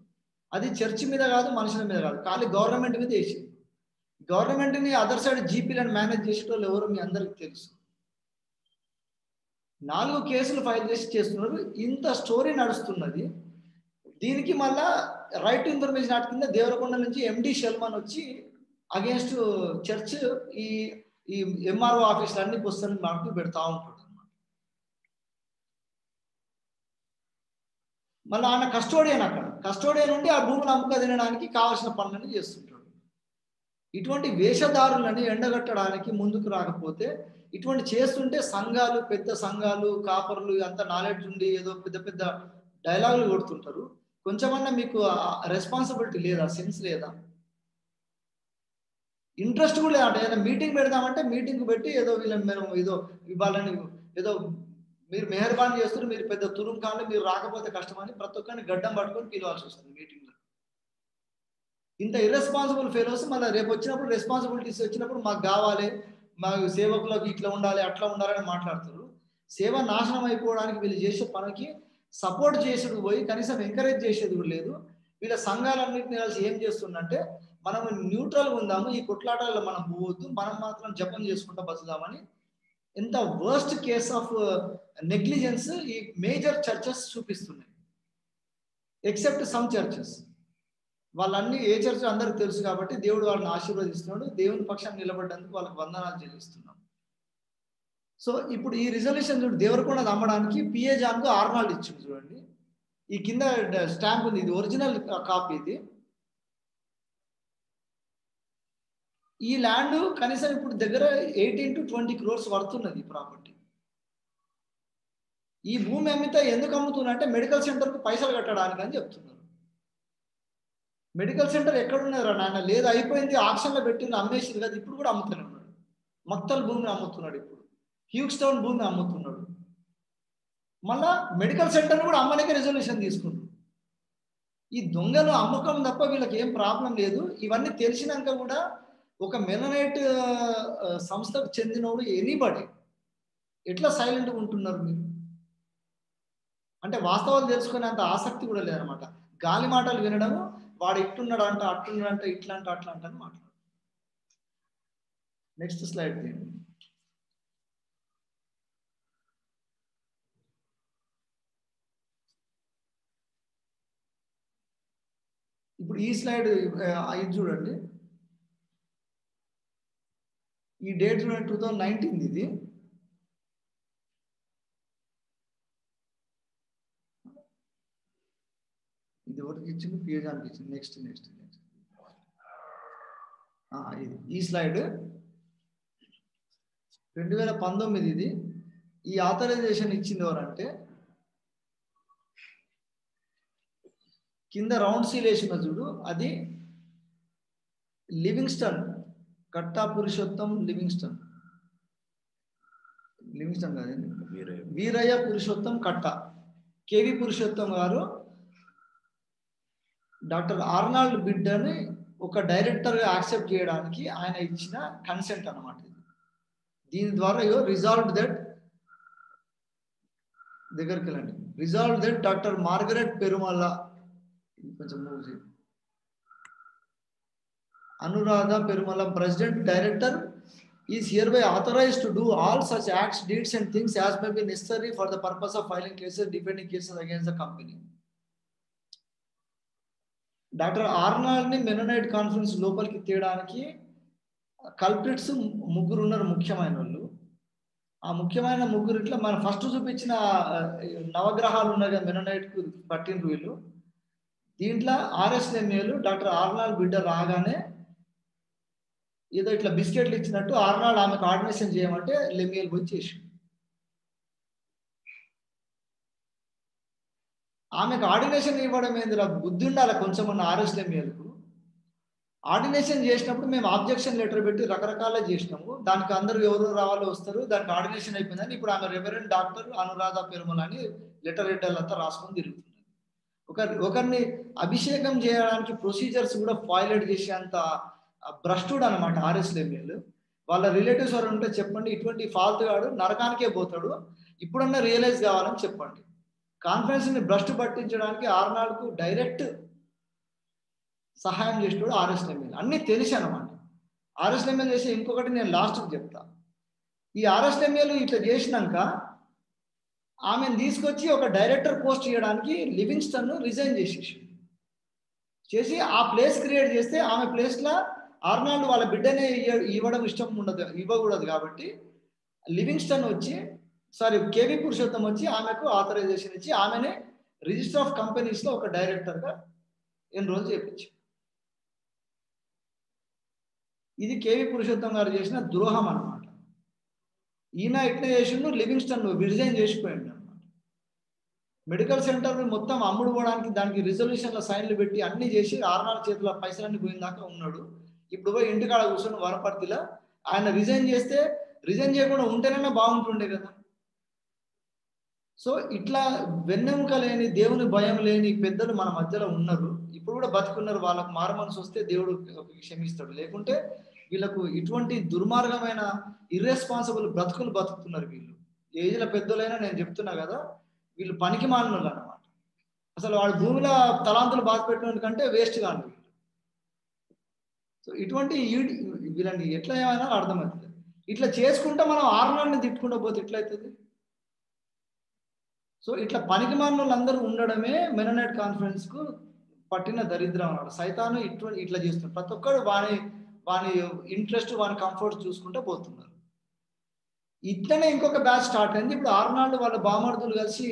అది చర్చి మీద కాదు, మనుషుల మీద కాదు, ఖాళీ గవర్నమెంట్ మీద వేసిండు. గవర్నమెంట్ని అదర్ సైడ్ జీపీలను మేనేజ్ చేసేటోళ్ళు ఎవరో మీ అందరికి తెలుసు. 4 కేసులు ఫైల్ చేసి చేస్తున్నారు. ఇంత స్టోరీ నడుస్తున్నది. దీనికి మళ్ళా రైట్ టు ఇన్ఫర్మేషన్ యాక్ట్ కింద దేవరకొండ నుంచి ఎండి షెల్మన్ వచ్చి అగేన్స్ట్ చర్చ్ ఈ ఎంఆర్ఓ ఆఫీసులు అన్ని పుస్తకాలు మాకు పెడతా ఉంటాడు అనమాట. మళ్ళీ ఆయన కస్టోడియన్, అక్కడ కస్టోడియన్ ఉండి ఆ భూములు అమ్ముక తినడానికి కావాల్సిన పనులన్నీ చేస్తుంటాడు. ఇటువంటి వేషధారులని ఎండగట్టడానికి ముందుకు రాకపోతే ఇటువంటి చేస్తుంటే సంఘాలు, పెద్ద సంఘాలు, కాపర్లు అంత నాలెడ్జ్ ఉండి ఏదో పెద్ద పెద్ద డైలాగులు కొడుతుంటారు. కొంచెమన్నా మీకు రెస్పాన్సిబిలిటీ లేదా, సెన్స్ లేదా, ఇంట్రెస్ట్ కూడా లేదా? ఏదైనా మీటింగ్ పెడదామంటే మీటింగ్ పెట్టి ఏదో వీళ్ళని మేము ఏదో ఇవ్వాలని ఏదో మీరు మెహర్బాన్ చేస్తున్నారు, మీరు పెద్ద తురుం కానీ మీరు రాకపోతే కష్టమని ప్రతి ఒక్కరిని గడ్డం పట్టుకొని పిలవాల్సి వస్తుంది మీటింగ్లో. ఇంత ఇర్రెస్పాన్సిబుల్ ఫెలోస్ మళ్ళీ రేపు వచ్చినప్పుడు రెస్పాన్సిబిలిటీస్ వచ్చినప్పుడు మాకు కావాలి, మా సేవకులకు ఇట్లా ఉండాలి అట్లా ఉండాలని మాట్లాడుతారు. సేవ నాశనం అయిపోవడానికి వీళ్ళు చేసే పనికి సపోర్ట్ చేసేది పోయి కనీసం ఎంకరేజ్ చేసేది కూడా లేదు. వీళ్ళ సంఘాలన్నింటినీ కలిసి ఏం చేస్తుందంటే మనం న్యూట్రల్గా ఉందాము, ఈ కొట్లాటల్లో మనం పోవద్దు, మనం మాత్రం జపం చేసుకుంటూ బతుకుదామని ఎంత వర్స్ట్ కేస్ ఆఫ్ నెగ్లిజెన్స్ ఈ మేజర్ చర్చెస్ చూపిస్తున్నాయి. ఎక్సెప్ట్ సమ్ చర్చెస్, వాళ్ళన్నీ ఏ చర్చ్ అందరికి తెలుసు కాబట్టి దేవుడు వాళ్ళని ఆశీర్వదిస్తున్నాడు. దేవుని పక్షాన్ని నిలబడ్డందుకు వాళ్ళకి వందనాలు చెల్లిస్తున్నాం. సో ఇప్పుడు ఈ రిజల్యూషన్ చూడు, దేవరకొండ అమ్మడానికి పిఏ జాన్కు ఆర్నాల్డ్ ఇచ్చింది చూడండి. ఈ కింద స్టాంప్ ఉంది, ఇది ఒరిజినల్ కాపీ. ఇది ఈ ల్యాండ్ కనీసం ఇప్పుడు దగ్గర 18 to 20 crores వర్తున్నది ఈ ప్రాపర్టీ. ఈ భూమి అమ్మితే ఎందుకు అమ్ముతున్నా అంటే మెడికల్ సెంటర్కు పైసలు కట్టడానికి అని చెప్తున్నారు. మెడికల్ సెంటర్ ఎక్కడున్నారా నాయన? లేదు, అయిపోయింది, ఆక్షన్లో పెట్టింది, అమ్మేసింది కదా, ఇప్పుడు కూడా అమ్ముతూనే ఉన్నాడు. మక్తల్ భూమిని అమ్ముతున్నాడు, ఇప్పుడు హ్యూస్టౌన్ భూమిని అమ్ముతున్నాడు. మళ్ళా మెడికల్ సెంటర్ కూడా అమ్మడానికి రెజల్యూషన్ తీసుకుంటాడు. ఈ దొంగలు అమ్మకం తప్ప వీళ్ళకి ఏం ప్రాబ్లం లేదు. ఇవన్నీ తెలిసినాక కూడా ఒక మెలనైట్ సంస్థకు చెందినోడు ఎనీబడి ఎట్లా సైలెంట్గా ఉంటున్నారు మీరు? అంటే వాస్తవాలు తెలుసుకునేంత ఆసక్తి కూడా లేదనమాట. గాలి మాటలు వినడము, వాడు ఇట్టున్నాడు అంట, అట్టున్నాడు అంట, ఇట్లా అంట, అట్లా అంట అని మాట్లాడు. నెక్స్ట్ స్లైడ్ తీయండి. ఇప్పుడు ఈ స్లైడ్ ఇది చూడండి, ఈ డేట్ చూడండి, 2019 ఇది. ఇది ఒకటికి ఇచ్చింది, పేజ్ అనిపించింది. నెక్స్ట్ నెక్స్ట్ నెక్స్ట్ ఇది ఈ స్లైడ్ 2019 ఇది. ఈ ఆథరైజేషన్ ఇచ్చింది ఎవరంటే, కింద రౌండ్ సీల్ వేసిన చూడు, అది లివింగ్స్టన్, కట్టా పురుషోత్తం లివింగ్స్టన్ కాదు, వీరయ్య పురుషోత్తం కట్ట. కేవి పురుషోత్తం గారు డాక్టర్ ఆర్నాల్డ్ బిడ్డని ఒక డైరెక్టర్గా యాక్సెప్ట్ చేయడానికి ఆయన ఇచ్చిన కన్సెంట్ అన్నమాట. దీని ద్వారా రిజాల్వ్ దట్, దగ్గరికి వెళ్ళండి, resolve that doctor Margaret Perumala, కొంచెం మూవ్ చేయండి, Anuradha Perumala, president director, is hereby authorized to do all such acts, deeds and things as may be necessary for the purpose of filing cases, defending cases against the company. Doctor Arnold ని Mennonite conference లోపలికి తీయడానికి culprits ముగ్గురు ఉన్నారు, ముఖ్యమైన వాళ్ళు. ఆ ముఖ్యమైన ముగ్గురు ఇట్లా మనం ఫస్ట్ చూపించిన నవగ్రహాలు ఉన్నాయి కదా మెననైట్ కు పట్టిన వీళ్ళు. దీంట్లో ఆర్ఎస్ లెమ్యూయల్ డాక్టర్ ఆర్నాల్డ్ బిడ్డ రాగానే ఏదో ఇట్లా బిస్కెట్లు ఇచ్చినట్టు ఆర్నాల్డ్ ఆమెకు ఆర్డినేషన్ చేయమంటే లెమ్యూయల్ పోయి చేసి, ఆమెకు ఆర్డినేషన్ ఇవ్వడం ఏందిరా, బుద్ధి ఉండాలి కొంచెం ఉన్న ఆర్ఎస్ లెమ్యూయల్కు. ఆర్డినేషన్ చేసినప్పుడు మేము ఆబ్జెక్షన్ లెటర్ పెట్టి రకరకాల చేసినాము, దానికి అందరూ ఎవరు రావాలో వస్తారు, దానికి ఆర్డినేషన్ అయిపోయిందని ఇప్పుడు ఆమె రెవరెండ్ డాక్టర్ అనురాధ పెరుమల అని లెటర్ హెడ్డర్లంతా రాసుకొని తిరుగుతున్నారు. ఒకరిని అభిషేకం చేయడానికి ప్రొసీజర్స్ కూడా ఫాయిలేట్ చేసేంత భ్రష్టుడు అనమాట ఆర్ఎస్ లెమ్యూయల్. వాళ్ళ రిలేటివ్స్ ఎవరు ఉంటే చెప్పండి, ఇటువంటి ఫాల్త్ గాడు నరకానికే పోతాడు, ఇప్పుడన్నా రియలైజ్ కావాలని చెప్పండి. కాన్ఫరెన్స్ ని భ్రష్టు పట్టించడానికి ఆర్నాల్డ్కు డైరెక్ట్ సహాయం చేసేవాడు ఆర్ఎస్ లెమ్యూయల్. అన్ని తెలిసి అనమాట. ఆర్ఎస్ లెమ్యూయల్ చేసి ఇంకొకటి నేను లాస్ట్కి చెప్తా. ఈ ఆర్ఎస్ లెమ్యూయల్ ఇట్లా చేసినాక ఆమెను తీసుకొచ్చి ఒక డైరెక్టర్ పోస్ట్ చేయడానికి లివింగ్స్టన్ రిజైన్ చేసి ఆ ప్లేస్ క్రియేట్ చేస్తే ఆమె ప్లేస్లో ఆర్నాల్డ్ వాళ్ళ బిడ్డనే ఇవ్వడం ఇష్టం ఉండదు, ఇవ్వకూడదు కాబట్టి లివింగ్స్టన్ వచ్చి కేవీ పురుషోత్తం వచ్చి ఆమెకు ఆథరైజేషన్ ఇచ్చి ఆమెనే రిజిస్టర్ ఆఫ్ కంపెనీస్లో ఒక డైరెక్టర్గా ఎన్రోల్ చేయించి. ఇది కేవీ పురుషోత్తం గారు చేసిన ద్రోహం అన్నమాట. ఈయన ఎట్లా చేసిండు, లివింగ్స్టన్ రిజైన్ చేసిపోయింది అనమాట. మెడికల్ సెంటర్ మొత్తం అమ్ముడు పోవడానికి దానికి రిజల్యూషన్ల సైన్లు పెట్టి అన్ని చేసి ఆర్నాల్డ్ చేతిలో పైసలన్నీ పోయిందాకా ఉన్నాడు. ఇప్పుడు పోయి ఇంటికాడ కూర్చొని వనపర్తిలో ఆయన రిజైన్ చేస్తే, రిజైన్ చేయకుండా ఉంటేనే బాగుంటుండే కదా. సో ఇట్లా వెన్నెముక లేని, దేవుని భయం లేని పెద్దలు మన మధ్యలో ఉన్నారు, ఇప్పుడు కూడా బతుకున్నారు. వాళ్ళకు మారమనసు వస్తే దేవుడు క్షమిస్తాడు, లేకుంటే వీళ్ళకు ఇటువంటి దుర్మార్గమైన ఇర్రెస్పాన్సిబుల్ బ్రతుకులు బతుకుతున్నారు వీళ్ళు. ఏజ్ల పెద్దలైనా నేను చెప్తున్నా కదా, వీళ్ళు పనికి మాలినోళ్ళు అన్నమాట. అసలు వాడు భూమిలో తలాంతులు బాధ పెట్టిన కంటే వేస్ట్ కాదు వీళ్ళు. సో ఇటువంటి వీళ్ళని ఎట్లా ఏమైనా అర్థమవుతుంది. ఇట్లా చేసుకుంటే మనం ఆర్నాల్డ్ని తిట్టుకుంటూ పోతే ఎట్లయితుంది? సో ఇట్లా పనికి మాలిన వాళ్ళందరూ ఉండడమే మెననైట్ కాన్ఫరెన్స్ కు పట్టిన దరిద్రం అన్నమాట. సైతాను ఇట్లా చేస్తున్నారు. ప్రతి ఒక్కరు వాని ఇంట్రెస్ట్, వాని కంఫర్ట్ చూసుకుంటూ పోతున్నారు. ఇట్లనే ఇంకొక బ్యాచ్ స్టార్ట్ అయింది. ఇప్పుడు ఆర్నాల్డ్ వాళ్ళ బామర్దులు కలిసి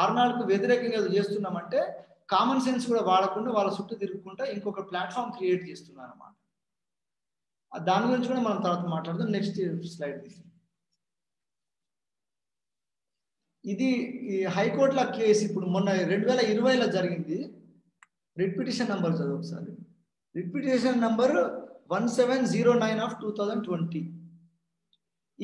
ఆర్నాల్డ్కు వ్యతిరేకంగా చేస్తున్నామంటే కామన్ సెన్స్ కూడా వాడకుండా వాళ్ళ చుట్టూ తిరుగుకుంటా ఇంకొక ప్లాట్ఫామ్ క్రియేట్ చేస్తున్నారు అన్నమాట. దాని గురించి కూడా మనం తర్వాత మాట్లాడదాం. నెక్స్ట్ స్లైడ్ తీసి, ఇది ఈ హైకోర్టుల కేసు ఇప్పుడు మొన్న 2020లో జరిగింది. రిట్ పిటిషన్ నంబర్ చదువు ఒకసారి. Writ petition number 1709 of 2020.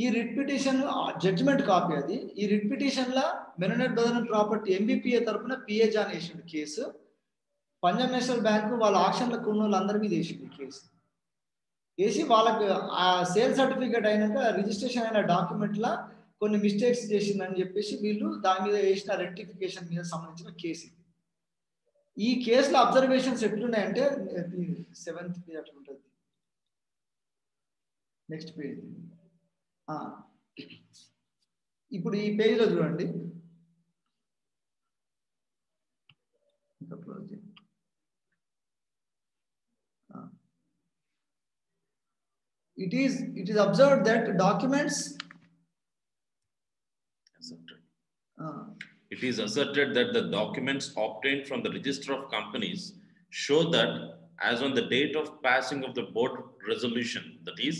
ఈ రిట్ పిటిషన్ జడ్జిమెంట్ కాపీ అది. ఈ రిట్ పిటిషన్ లా మెనోనైట్ బ్రదరన్ ప్రాపర్టీ ఎంబీపీఏ తరపున పిఏ జాన్ వేసిండు కేసు. పంజాబ్ నేషనల్ బ్యాంకు వాళ్ళ ఆక్షన్లకు ఉన్న వాళ్ళందరి మీద వేసింది కేసు. వేసి వాళ్ళకి ఆ సేల్ సర్టిఫికేట్ అయినాక రిజిస్ట్రేషన్ అయిన డాక్యుమెంట్లా కొన్ని మిస్టేక్స్ చేసిందని చెప్పేసి వీళ్ళు దాని మీద వేసిన రెక్టిఫికేషన్ మీద సంబంధించిన కేసు. ఈ కేసులో అబ్జర్వేషన్స్ ఎట్లున్నాయంటే 7th పేజ్ అట్లా ఉంటుంది. Next page. ఇప్పుడు ఈ పేజ్లో చూడండి. It is observed that documents. It is asserted that the documents obtained from the Register of Companies show that as on the date of passing of the board resolution, that is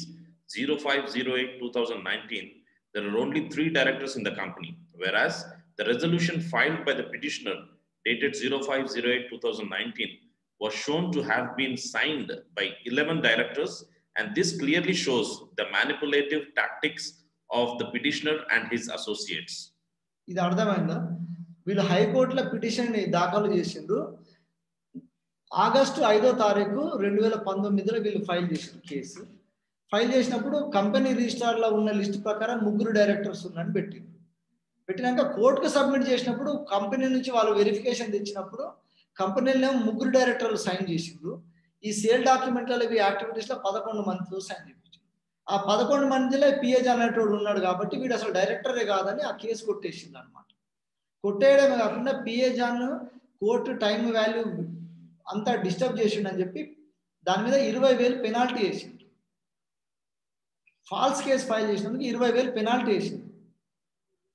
0508-2019, there are only 3 directors in the company, whereas the resolution filed by the petitioner dated 0508-2019 was shown to have been signed by 11 directors, and this clearly shows the manipulative tactics of the petitioner and his associates. ఇది అర్థమైందా? వీళ్ళు హైకోర్టులో petition దాఖలు చేసిండ్రు. August 5వ తారీఖు 2019లో వీళ్ళు file చేసిన కేసు. ఫైల్ చేసినప్పుడు కంపెనీ రిజిస్ట్రార్లో ఉన్న లిస్ట్ ప్రకారం 3 డైరెక్టర్స్ ఉన్నారని పెట్టింది. పెట్టినాక కోర్టుకు సబ్మిట్ చేసినప్పుడు కంపెనీ నుంచి వాళ్ళు వెరిఫికేషన్ తెచ్చినప్పుడు కంపెనీలో 3 డైరెక్టర్లు సైన్ చేసిండ్రు. ఈ సేల్ డాక్యుమెంట్లలో ఇవి యాక్టివిటీస్లో 11 మందితో సైన్ చేయించారు. ఆ 11 మందిలో పిఏజ్ అనేటోడు ఉన్నాడు కాబట్టి వీడు అసలు డైరెక్టరే కాదని ఆ కేసు కొట్టేసింది అనమాట. కొట్టేయడమే కాకుండా పిఏజాన్ కోర్టు టైం వాల్యూ అంతా డిస్టర్బ్ చేసిండని చెప్పి దాని మీద 20,000 పెనాల్టీ వేసింది. ఫాల్స్ కేసు ఫైల్ చేసినందుకు 20,000 పెనాల్టీ వేసింది.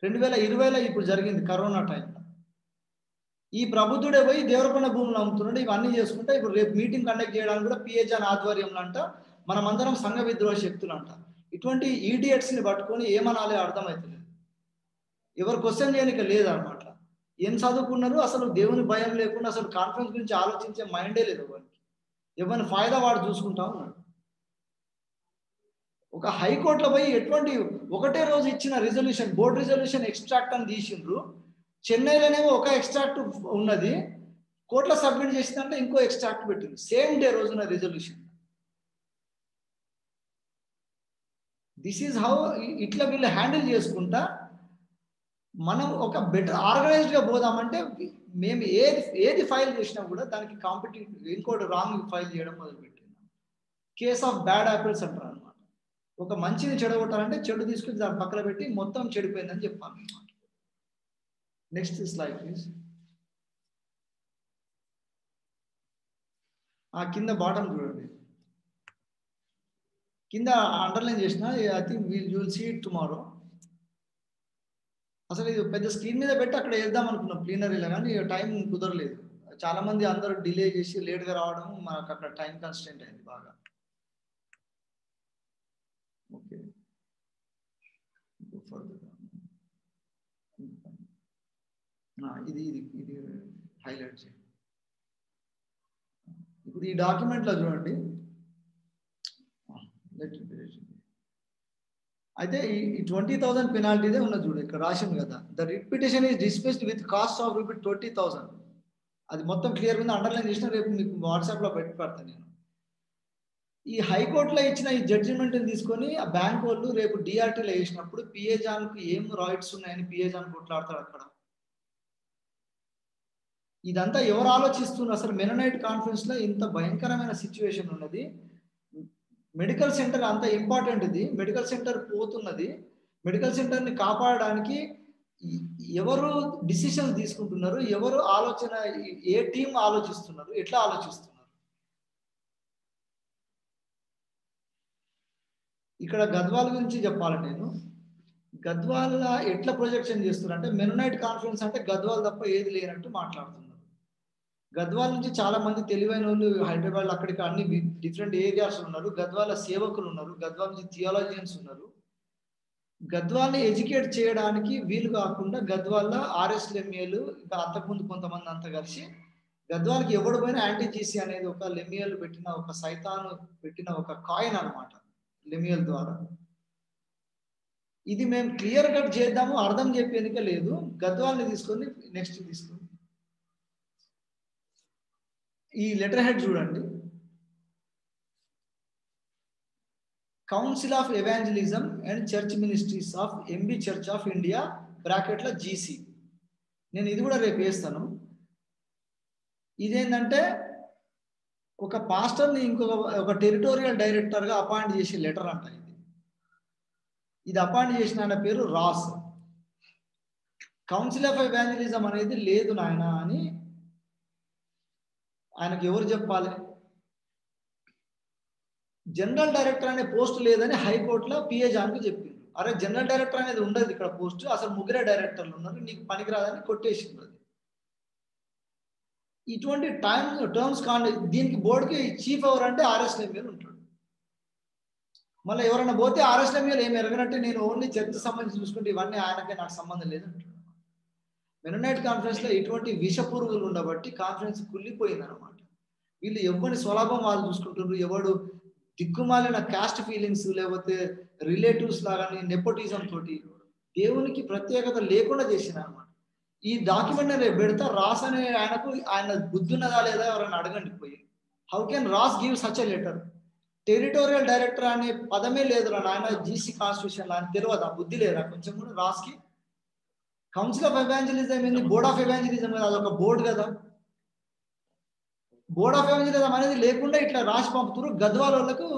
2020లో ఇప్పుడు జరిగింది కరోనా టైంలో. ఈ ప్రబుద్ధుడే పోయి దేవరకొండ భూములు అమ్ముతున్నాడు. ఇవన్నీ చేసుకుంటే ఇప్పుడు రేపు మీటింగ్ కండక్ట్ చేయడానికి కూడా పిఏజాన్ ఆధ్వర్యంలో అంట మనమందరం సంఘ విద్రోహ శక్తులు అంట. ఇటువంటి ఈడియట్స్ని పట్టుకొని ఏమనాలి అర్థమవుతుంది. ఎవరు క్వశ్చన్ చేయడానికి లేదన్నమాట. ఏం చదువుకున్నారు, అసలు దేవుని భయం లేకుండా అసలు కాన్ఫరెన్స్ గురించి ఆలోచించే మైండే లేదు ఎవరికి. ఎవరిని ఫాయిదా వాడు చూసుకుంటా ఉన్నాడు. ఒక హైకోర్టులో పోయి ఎటువంటి ఒకటే రోజు ఇచ్చిన రిజల్యూషన్, బోర్డు రిజల్యూషన్ ఎక్స్ట్రాక్ట్ అని తీసిండ్రు. చెన్నైలోనేమో ఒక ఎక్స్ట్రాక్ట్ ఉన్నది, కోర్టులో సబ్మిట్ చేసిందంటే ఇంకో ఎక్స్ట్రాక్ట్ పెట్టింది సేమ్ డే రోజున రిజల్యూషన్. దిస్ ఈజ్ హౌ ఇట్లా వీళ్ళు హ్యాండిల్ చేసుకుంటా మనం ఒక బెటర్ ఆర్గనైజ్డ్గా పోదామంటే మేము ఏది ఫైల్ చేసినా కూడా దానికి కాంపిటేటివ్ ఇంకోటి రాంగ్ ఫైల్ చేయడం మొదలుపెట్టింది. కేస్ ఆఫ్ బ్యాడ్ యాపిల్స్ అంటారు అనమాట. ఒక మంచిని చెడగొట్టాలంటే చెడు తీసుకుని దాని పక్కన పెట్టి మొత్తం చెడిపోయిందని చెప్పాను అనమాట. Next slide please. ఆ కింద బాటం చూడండి, కింద అండర్లైన్ చేసిన. I think you will see it tomorrow. అసలు ఇది పెద్ద స్క్రీన్ మీద పెట్టి అక్కడ వేద్దాం అనుకున్నాం ప్లీనరీలో, కానీ టైం కుదరలేదు. చాలా మంది అందరూ డిలే చేసి లేట్గా రావడం మనకు అక్కడ టైం కన్స్టెంట్ అయింది బాగా. ఓకే, ఇది ఇది ఇది హైలైట్ చేయండి. ఇప్పుడు ఈ డాక్యుమెంట్లో చూడండి. అయితే ఈ 20,000 పెనాల్టీదే ఉన్నది చూడు, ఇక్కడ రాసింది కదా. The writ petition is dismissed with cost of ₹20,000. అది మొత్తం క్లియర్ ఉంది, అండర్లైన్ చేసిన. రేపు మీకు వాట్సాప్లో పెట్టి పెడతాను నేను. ఈ హైకోర్టులో ఇచ్చిన ఈ జడ్జిమెంట్ని తీసుకొని ఆ బ్యాంక్ వాళ్ళు రేపు డిఆర్టీలో వేసినప్పుడు పిఏజాన్కు ఏం రైట్స్ ఉన్నాయని పిఏజాన్ కొట్లాడతాడు అక్కడ. ఇదంతా ఎవరు ఆలోచిస్తున్నారు? అసలు మెనోనైట్ కాన్ఫరెన్స్లో ఇంత భయంకరమైన సిచ్యువేషన్ ఉన్నది. మెడికల్ సెంటర్ అంత ఇంపార్టెంట్. ఇది మెడికల్ సెంటర్ పోతున్నది. మెడికల్ సెంటర్ని కాపాడడానికి ఎవరు డిసిషన్స్ తీసుకుంటున్నారు, ఎవరు ఆలోచన, ఏ టీం ఆలోచిస్తున్నారు, ఎట్లా ఆలోచిస్తున్నారు? ఇక్కడ గద్వాల గురించి చెప్పాలి నేను. గద్వాల ఎట్లా ప్రొజెక్షన్ చేస్తున్నారు అంటే మెనోనైట్ కాన్ఫరెన్స్ అంటే గద్వాల తప్ప ఏది లేనట్టు మాట్లాడుతున్నారు. గద్వాల నుంచి చాలా మంది తెలివైన వాళ్ళు హైదరాబాద్ అక్కడికి అన్ని డిఫరెంట్ ఏరియాస్ ఉన్నారు. గద్వాల సేవకులు ఉన్నారు, గద్వాల నుంచి థియాలజియన్స్ ఉన్నారు. గద్వాల్ని ఎడ్యుకేట్ చేయడానికి వీలు కాకుండా గద్వాల ఆర్ఎస్ఎంఏలు ఇంకా అంతకుముందు కొంతమంది అంతా కలిసి గద్వాలకి ఎవడు పోయినా యాంటీ జీసీ అనేది ఒక లెమియల్ పెట్టిన ఒక సైతాను పెట్టిన ఒక కాయిన్ అన్నమాట లెమియల్ ద్వారా. ఇది మేము క్లియర్ కట్ చేద్దాము, అర్థం చెప్పేందుకే లేదు. గద్వాల్ని తీసుకొని నెక్స్ట్ తీసుకొని ఈ లెటర్ హెడ్ చూడండి. Council of evangelism and church ministries of MB church of India బ్రాకెట్ల జీసీ. నేను ఇది కూడా రేపు వేస్తాను. ఇదేంటంటే ఒక పాస్టర్ని ఒక టెరిటోరియల్ డైరెక్టర్గా అపాయింట్ చేసే లెటర్ అంట. ఇది అపాయింట్ చేసిన ఆయన పేరు రాస్. కౌన్సిల్ ఆఫ్ ఎవాంజలిజం అనేది లేదు నాయన అని ఆయనకు ఎవరు చెప్పాలి? జనరల్ డైరెక్టర్ అనే పోస్ట్ లేదని హైకోర్టులో పిఏ జాన్కు చెప్పింది. అరే జనరల్ డైరెక్టర్ అనేది ఉండదు ఇక్కడ పోస్ట్, అసలు ముగ్గురే డైరెక్టర్లు ఉన్నారు, నీకు పనికిరాదని కొట్టేసింది. ఇటువంటి టర్మ్స్ దీనికి బోర్డుకి చీఫ్ ఎవరు అంటే ఆర్ఎస్ లెమియల్ ఉంటాడు. మళ్ళీ ఎవరైనా పోతే ఆర్ఎస్ లెమియల్ ఏమి ఎరగనంటే నేను ఓన్లీ చర్చ సంబంధించి చూసుకుంటే ఇవన్నీ ఆయనకే నాకు సంబంధం లేదంటాడు. మెననైట్ కాన్ఫరెన్స్ లో ఇటువంటి విషపురుగులు ఉండబట్టి కాన్ఫరెన్స్ కుళ్ళిపోయింది అనమాట. వీళ్ళు ఎవరిని స్వలాభం వాళ్ళు చూసుకుంటున్నారు, ఎవడు దిక్కుమాలిన కాస్ట్ ఫీలింగ్స్ లేకపోతే రిలేటివ్స్ లాగాని నెపోటిజం తోటి దేవునికి ప్రత్యేకత లేకుండా చేసిన అనమాట. ఈ డాక్యుమెంట్ రేపు పెడతా. రాస్ అనే ఆయన బుద్ధి ఉన్నదా లేదా ఎవరైనా అడగండి పోయి. How can Ross give such a letter? Territorial director అనే పదమే లేదు ఆయన జీసీ కాన్స్టిట్యూషన్ అని తెలియదు. ఆ బుద్ధి లేదా కొంచెం కూడా రాస్కి? కౌన్సిల్ ఆఫ్ ఎవాంజలిజం ఏంది? బోర్డ్ ఆఫ్ ఎవాంజలిజం కదా, అదొక బోర్డు కదా. బోర్డ్ ఆఫ్ ఎవాంజలిజం అనేది లేకుండా ఇట్లా రాసి పంపుతున్నారు. గద్వాల వాళ్ళకు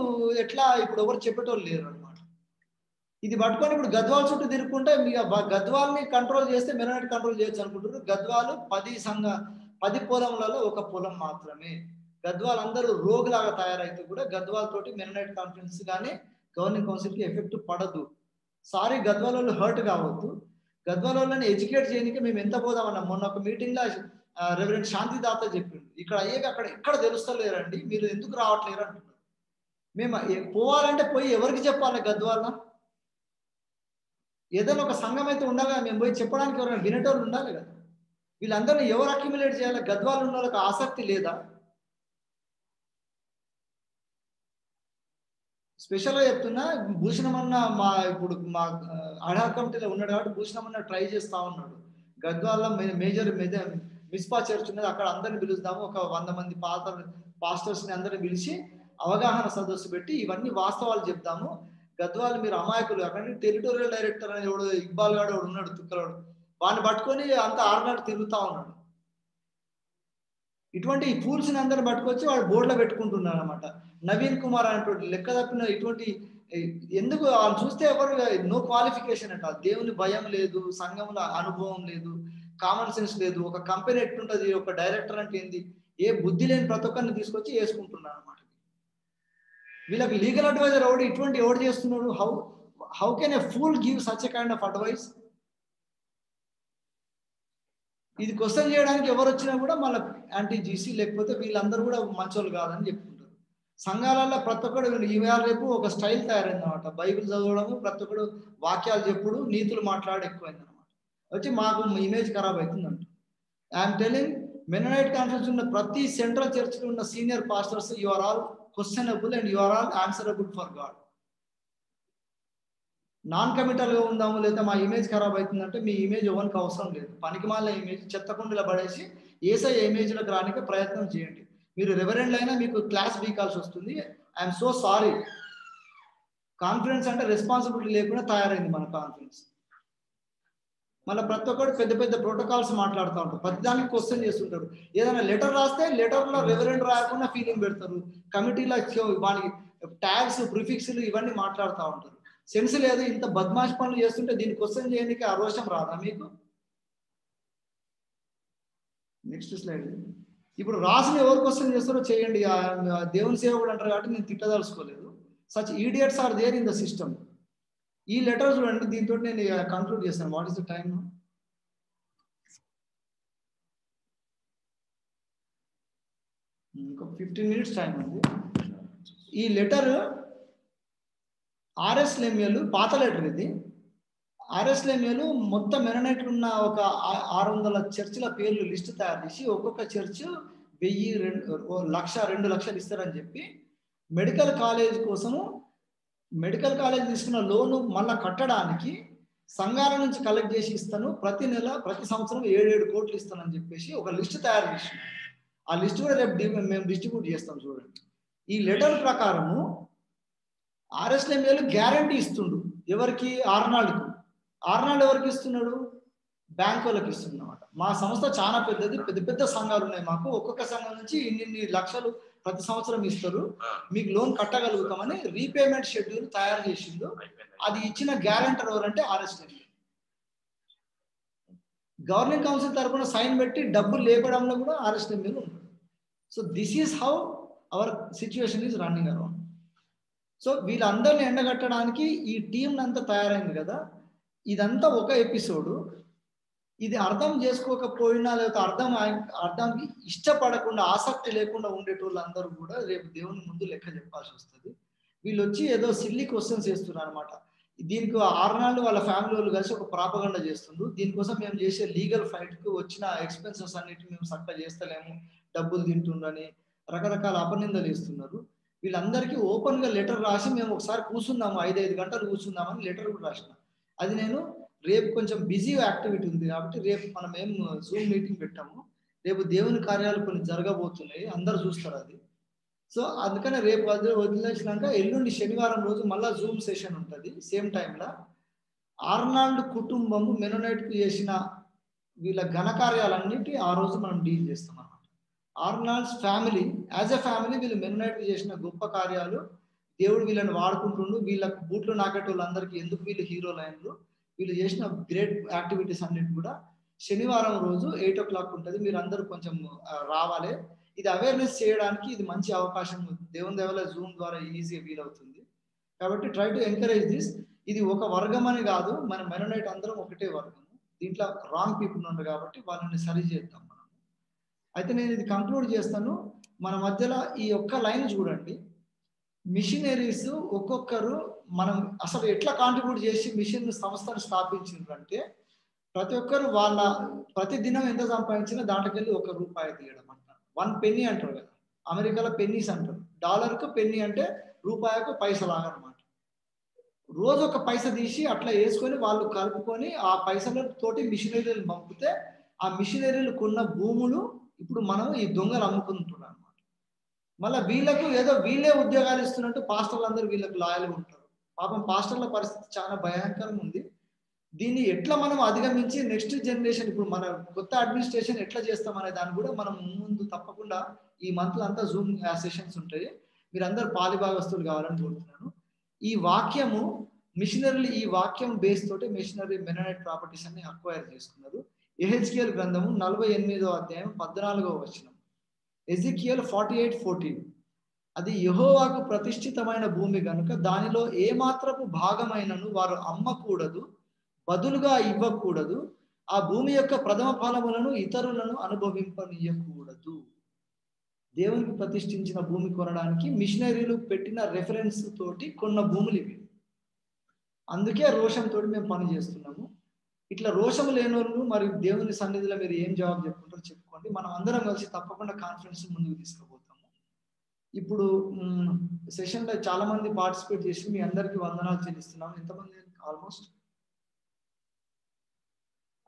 ఎట్లా ఇప్పుడు ఎవరు చెప్పేటోళ్ళు లేరు అనమాట. ఇది పట్టుకొని ఇప్పుడు గద్వాల చుట్టూ తిరుగుకుంటే మీకు గద్వాల్ని కంట్రోల్ చేస్తే మెననైట్ కంట్రోల్ చేయొచ్చు అనుకుంటారు. గద్వాలు 10 పొలంలలో ఒక పొలం మాత్రమే. గద్వాల్ అందరూ రోగులాగా తయారైతే కూడా గద్వాల్ తోటి మెననైట్ కాన్ఫరెన్స్ కానీ గవర్నింగ్ కౌన్సిల్కి ఎఫెక్ట్ పడదు. సారీ గద్వాల వాళ్ళు హర్ట్ కావద్దు. గద్వాల వాళ్ళని ఎడ్యుకేట్ చేయడానికి మేము ఎంత పోదామన్నాం. మొన్న ఒక మీటింగ్లో రెవరెండ్ శాంతిదాత చెప్పిండు, ఇక్కడ అయ్యేది అక్కడ ఎక్కడ తెలుస్తలేరండి, మీరు ఎందుకు రావట్లేరు అంటున్నారు. మేము పోవాలంటే పోయి ఎవరికి చెప్పాలి? గద్వాల ఏదైనా ఒక సంఘం అయితే ఉండాలి, మేము పోయి చెప్పడానికి ఎవరైనా వినేటోళ్ళు ఉండాలి కదా. వీళ్ళందరినీ ఎవరు అక్యుములేట్ చేయాలి? గద్వాలు ఉన్న వాళ్ళకి ఆసక్తి లేదా? స్పెషల్గా చెప్తున్నా, భూషణమన్న ఇప్పుడు మా ఆధార్ కమిటీలో ఉన్నాడు కాబట్టి భూషణమన్న ట్రై చేస్తా ఉన్నాడు. గద్వాల మేజర్ మిస్పా చర్చ్ ఉన్నది, అక్కడ అందరిని పిలుస్తాము, ఒక 100 మంది పాస్టర్స్ని అందరిని పిలిచి అవగాహన సదస్సు పెట్టి ఇవన్నీ వాస్తవాలు చెప్తాము. గద్వాలు మీరు అమాయకులు. అక్కడ టెరిటోరియల్ డైరెక్టర్ అని ఎవడు ఇక్బాల్ గాడు ఎవడు ఉన్నాడు, తుక్కలాడు, వాడిని పట్టుకొని అంత ఆరునాడు తిరుగుతా ఉన్నాడు. ఇటువంటి ఫూల్స్ని అందరిని పట్టుకొచ్చి వాడు బోర్డులో పెట్టుకుంటున్నాడు అనమాట. నవీన్ కుమార్ అనేటువంటి లెక్క తప్పిన ఇటువంటి ఎందుకు వాళ్ళు చూస్తే ఎవరు నో క్వాలిఫికేషన్ అంట. దేవుని భయం లేదు, సంఘంలో అనుభవం లేదు, కామన్ సెన్స్ లేదు. ఒక కంపెనీ ఎట్టుంటది, ఒక డైరెక్టర్ అంటే ఏంది, ఏ బుద్ధి లేని ప్రతి ఒక్కరిని తీసుకొచ్చి వేసుకుంటున్నాడు అనమాట. వీళ్ళకి లీగల్ అడ్వైజర్ ఎవడు ఇటువంటి ఎవడు చేస్తున్నాడు? How can a fool give such a kind of advice? ఇది క్వశ్చన్ చేయడానికి ఎవరు వచ్చినా కూడా మళ్ళీ యాంటీ జీసీ లేకపోతే వీళ్ళందరూ కూడా మంచోళ్ళు కాదని చెప్పుకుంటారు. సంఘాలలో ప్రతి ఒక్కడు ఇవాళ రేపు ఒక స్టైల్ తయారైంది అనమాట. బైబిల్ చదవడము, ప్రతి ఒక్కడు వాక్యాలు చెప్పుడు, నీతులు మాట్లాడి ఎక్కువైంది అనమాట. వచ్చి మాకు ఇమేజ్ ఖరాబ్ అవుతుందంట. ఐఎమ్ టెలింగ్, మెననైట్ కాన్ఫరెన్స్ ఉన్న ప్రతి సెంట్రల్ చర్చ్లో ఉన్న senior pastors, you are all questionable and you are all answerable for God. Non కమిటల్గా ఉందాము, లేదా మా ఇమేజ్ ఖరాబ్ అవుతుందంటే మీ ఇమేజ్ ఎవరికి అవసరం లేదు. పనికి మాలిన ఇమేజ్ చెత్తకుండీలో పడేసి ఏసై ఇమేజ్లోకి రానికి ప్రయత్నం చేయండి. మీరు రెవరెండ్ అయినా మీకు క్లాస్ బీకాల్సి వస్తుంది. I'm so sorry. కాన్ఫరెన్స్ అంటే రెస్పాన్సిబిలిటీ లేకుండా తయారైంది మన కాన్ఫరెన్స్. మళ్ళీ ప్రతి ఒక్కరు పెద్ద పెద్ద ప్రోటోకాల్స్ మాట్లాడుతూ ఉంటారు, ప్రతిదానికి క్వశ్చన్ చేస్తుంటారు. ఏదైనా లెటర్ రాస్తే లెటర్లో రెవరెండ్ రాయకుండా ఫీలింగ్ పెడతారు. కమిటీలో వానికి ట్యాగ్స్, ప్రిఫిక్స్లు ఇవన్నీ మాట్లాడుతూ ఉంటారు. సెన్స్ లేదు. ఇంత బద్మాష్ పనులు చేస్తుంటే దీన్ని క్వశ్చన్ చేయడానికి ఆ రోషం రాదా మీకు? Next slide. ఇప్పుడు రాసిన ఎవరు క్వశ్చన్ చేస్తారో చేయండి. దేవుని సేవకుడు అంటారు కాబట్టి నేను తిట్టదలుచుకోలేదు. Such idiots are there in the system. ఈ లెటర్ చూడండి, దీంతో నేను కంక్లూడ్ చేస్తాను. What is the time? ఇంకా 15 minutes టైం ఉంది. ఈ లెటర్ ఆర్ఎస్ లెమియల్ పాత లెటర్ ఇది. ఆర్ఎస్ లెమియల్ మొత్తం మెననైట్లు ఉన్న ఒక 600 చర్చిల పేర్లు లిస్ట్ తయారు చేసి ఒక్కొక్క చర్చ్ 1000, 1,00,000, 2,00,000 ఇస్తారని చెప్పి మెడికల్ కాలేజ్ కోసము మెడికల్ కాలేజ్ తీసుకున్న లోను మళ్ళీ కట్టడానికి సంఘాల నుంచి కలెక్ట్ చేసి ఇస్తాను, ప్రతి నెల ప్రతి సంవత్సరం 7 కోట్లు ఇస్తానని చెప్పేసి ఒక లిస్ట్ తయారు చేసినాం. ఆ లిస్ట్ కూడా రేపు మేము డిస్ట్రిబ్యూట్ చేస్తాం. చూడండి, ఈ లెటర్ ప్రకారము ఆర్ఎస్ఎంఏలు గ్యారంటీ ఇస్తుండు. ఎవరికి? ఆర్నాల్డ్కు. ఆర్నాల్డ్ ఎవరికి ఇస్తున్నాడు? బ్యాంక్ వాళ్ళకి ఇస్తున్నమాట. మా సంస్థ చాలా పెద్దది, పెద్ద పెద్ద సంఘాలు ఉన్నాయి మాకు, ఒక్కొక్క సంఘం నుంచి ఇన్ని లక్షలు ప్రతి సంవత్సరం ఇస్తారు, మీకు లోన్ కట్టగలుగుతామని రీపేమెంట్ షెడ్యూల్ తయారు చేసిండు. అది ఇచ్చిన గ్యారంటర్ ఎవరంటే ఆర్ఎస్ఎంఏ. గవర్నింగ్ కౌన్సిల్ తరఫున సైన్ పెట్టి డబ్బులు లేపడంలో కూడా ఆర్ఎస్ఎంఏలు ఉంటారు. So this is how our situation is running around. So వీళ్ళందరినీ ఎండగట్టడానికి ఈ టీం అంతా తయారైంది కదా. ఇదంతా ఒక ఎపిసోడు. ఇది అర్థం చేసుకోకపోయినా లేకపోతే అర్థం ఇష్టపడకుండా ఆసక్తి లేకుండా ఉండేటోళ్ళందరూ కూడా రేపు దేవుని ముందు లెక్క చెప్పాల్సి వస్తుంది. వీళ్ళు వచ్చి ఏదో సిల్లీ క్వశ్చన్స్ చేస్తున్నారు అనమాట. దీనికి ఆర్నాల్డ్ వాళ్ళ ఫ్యామిలీ వాళ్ళు కలిసి ఒక ప్రాపగండా చేస్తుండ్రు. దీనికోసం మేము చేసే లీగల్ ఫైట్కు వచ్చిన ఎక్స్పెన్సెస్ అన్నిటిని మేము చక్కగా చేస్తలేము, డబ్బులు తింటుండని రకరకాల అపనిందలు ఇస్తున్నారు. వీళ్ళందరికీ ఓపెన్గా లెటర్ రాసి మేము ఒకసారి కూర్చుందాము, 5 గంటలు కూర్చుందామని లెటర్ కూడా రాసిన. అది నేను రేపు కొంచెం బిజీ యాక్టివిటీ ఉంది కాబట్టి రేపు మనం ఏం జూమ్ మీటింగ్ పెట్టాము. రేపు దేవుని కార్యాలు కొన్ని జరగబోతున్నాయి, అందరు చూస్తారు అది. సో అందుకనే రేపు వదిలేసినాక ఎల్లుండి శనివారం రోజు మళ్ళీ జూమ్ సెషన్ ఉంటుంది సేమ్ టైంలో. ఆర్నాల్డ్ కుటుంబము మెనోనైట్కు చేసిన వీళ్ళ ఘనకార్యాలన్నిటి ఆ రోజు మనం డీల్ చేస్తాం అన్నమాట. ఆర్నాల్డ్స్ ఫ్యామిలీ యాజ్ ఎ ఫ్యామిలీ వీళ్ళు మెనోనైట్కు చేసిన గొప్ప కార్యాలు, దేవుడు వీళ్ళని వాడుకుంటుండు, వీళ్ళకు బూట్లు నాకేటోళ్ళందరికీ ఎందుకు వీళ్ళు హీరోలు అయినరు, వీళ్ళు చేసిన గ్రేట్ యాక్టివిటీస్ అన్నిటి కూడా శనివారం రోజు 8 o'clock ఉంటుంది. మీరు అందరూ కొంచెం రావాలి. ఇది అవేర్నెస్ చేయడానికి ఇది మంచి అవకాశం. దేవుని దేవల జూమ్ ద్వారా ఈజీగా వీలవుతుంది కాబట్టి ట్రై టు ఎంకరేజ్ దిస్. ఇది ఒక వర్గం అని కాదు, మన మెనోనైట్ అందరం ఒకటే వర్గం. దీంట్లో రాంగ్ పీపుల్ ఉన్నారు కాబట్టి వాళ్ళని సరి చేద్దాం మనం. అయితే నేను ఇది కంక్లూడ్ చేస్తాను. మన మధ్యలో ఈ ఒక్క లైన్ చూడండి. మిషనరీస్ ఒక్కొక్కరు మనం అసలు ఎట్లా కాంట్రిబ్యూట్ చేసి మిషన్ సంస్థను స్థాపించిందంటే ప్రతి ఒక్కరు వాళ్ళ ప్రతి దినం ఎంత సంపాదించినా దాంట్లోకెళ్ళి ₹1 తీయడం అంటారు. 1 penny అంటారు కదా, అమెరికాలో పెన్నీస్ అంటారు. డాలర్కు పెన్నీ అంటే రూపాయకు పైసలాగా అనమాట. రోజు ఒక పైస తీసి అట్లా వేసుకొని వాళ్ళు కలుపుకొని ఆ పైసలతోటి మిషనరీలు పంపితే ఆ మిషనరీలు కొన్న భూములు ఇప్పుడు మనం ఈ దొంగలు అమ్ముకుంటున్నాం అనమాట. మళ్ళీ వీళ్ళకు ఏదో వీళ్ళే ఉద్యోగాలు ఇస్తున్నట్టు పాస్టర్లు అందరూ వీళ్ళకు లాయల్గా ఉంటారు. పాపం పాస్టర్ల పరిస్థితి చాలా భయంకరంగా ఉంది. దీన్ని ఎట్లా మనం అధిగమించి నెక్స్ట్ జనరేషన్ ఇప్పుడు మన కొత్త అడ్మినిస్ట్రేషన్ ఎట్లా చేస్తామనే దాన్ని కూడా మనం ముందు తప్పకుండా ఈ మంత్లో అంతా జూమ్ సెషన్స్ ఉంటాయి. మీరందరూ పాలిభాగస్తులు కావాలని కోరుతున్నాను. ఈ వాక్యము మిషనరీలు ఈ వాక్యం బేస్ తోటి మిషనరీ మెనోనైట్ ప్రాపర్టీస్ అన్ని అక్వైర్ చేసుకున్నారు. యెహెజ్కేలు గ్రంథము 48వ అధ్యాయం 14వ వచనం, ఎజెకియల్ 48:14, అది యెహోవాకు ప్రతిష్ఠితమైన భూమి గనుక దానిలో ఏ మాత్రపు భాగమైనను వారు అమ్మకూడదు, బదులుగా ఇవ్వకూడదు, ఆ భూమి యొక్క ప్రథమ ఫలములను ఇతరులను అనుభవింపనీయకూడదు. దేవునికి ప్రతిష్ఠించిన భూమి కొనడానికి మిషనరీలు పెట్టిన రెఫరెన్స్ తోటి కొన్న భూములు ఇవి. అందుకే రోషంతో మేము పని చేస్తున్నాము. ఇట్లా రోషం లేని వాళ్ళు మరి దేవుని సన్నిధిలో మీరు ఏం జవాబు చెప్పుకుంటారో చెప్పుకోండి. మనం అందరం కలిసి తప్పకుండా కాన్ఫరెన్స్ ముందుకు తీసుకుపోతాము. ఇప్పుడు సెషన్లో చాలా మంది పార్టిసిపేట్ చేసి మీ అందరికీ వందనాలు చెల్లిస్తున్నాము. ఎంతమంది? ఆల్మోస్ట్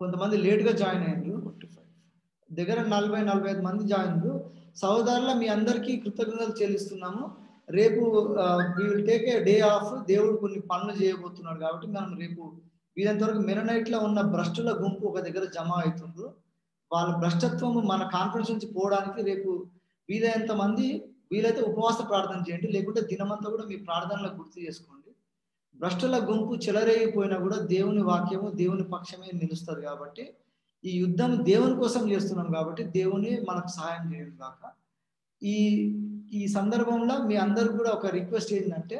కొంతమంది లేట్గా జాయిన్ అయ్యారు, దగ్గర 40-45 మంది జాయిన్ అయ్యారు. సహోదరుల మీ అందరికీ కృతజ్ఞతలు చెల్లిస్తున్నాము. రేపు we will take a day off. దేవుడు కొన్ని పనులు చేయబోతున్నాడు కాబట్టి మనం రేపు వీరంత వరకు మెనోనైట్లో ఉన్న భ్రష్టుల గుంపు ఒక దగ్గర జమ అవుతుండ్రు. వాళ్ళ భ్రష్టత్వము మన కాన్ఫరెన్స్ నుంచి పోవడానికి రేపు వీలైనంత మంది వీలైతే ఉపవాస ప్రార్థన చేయండి, లేకుంటే దినమంతా కూడా మీ ప్రార్థనలో గుర్తు చేసుకోండి. భ్రష్టుల గుంపు చెలరేగిపోయినా కూడా దేవుని వాక్యము దేవుని పక్షమే నిలుస్తుంది కాబట్టి ఈ యుద్ధం దేవుని కోసం చేస్తున్నాం కాబట్టి దేవుని మనకు సహాయం చేయడం కాక. ఈ సందర్భంలో మీ అందరు కూడా ఒక రిక్వెస్ట్ ఏంటంటే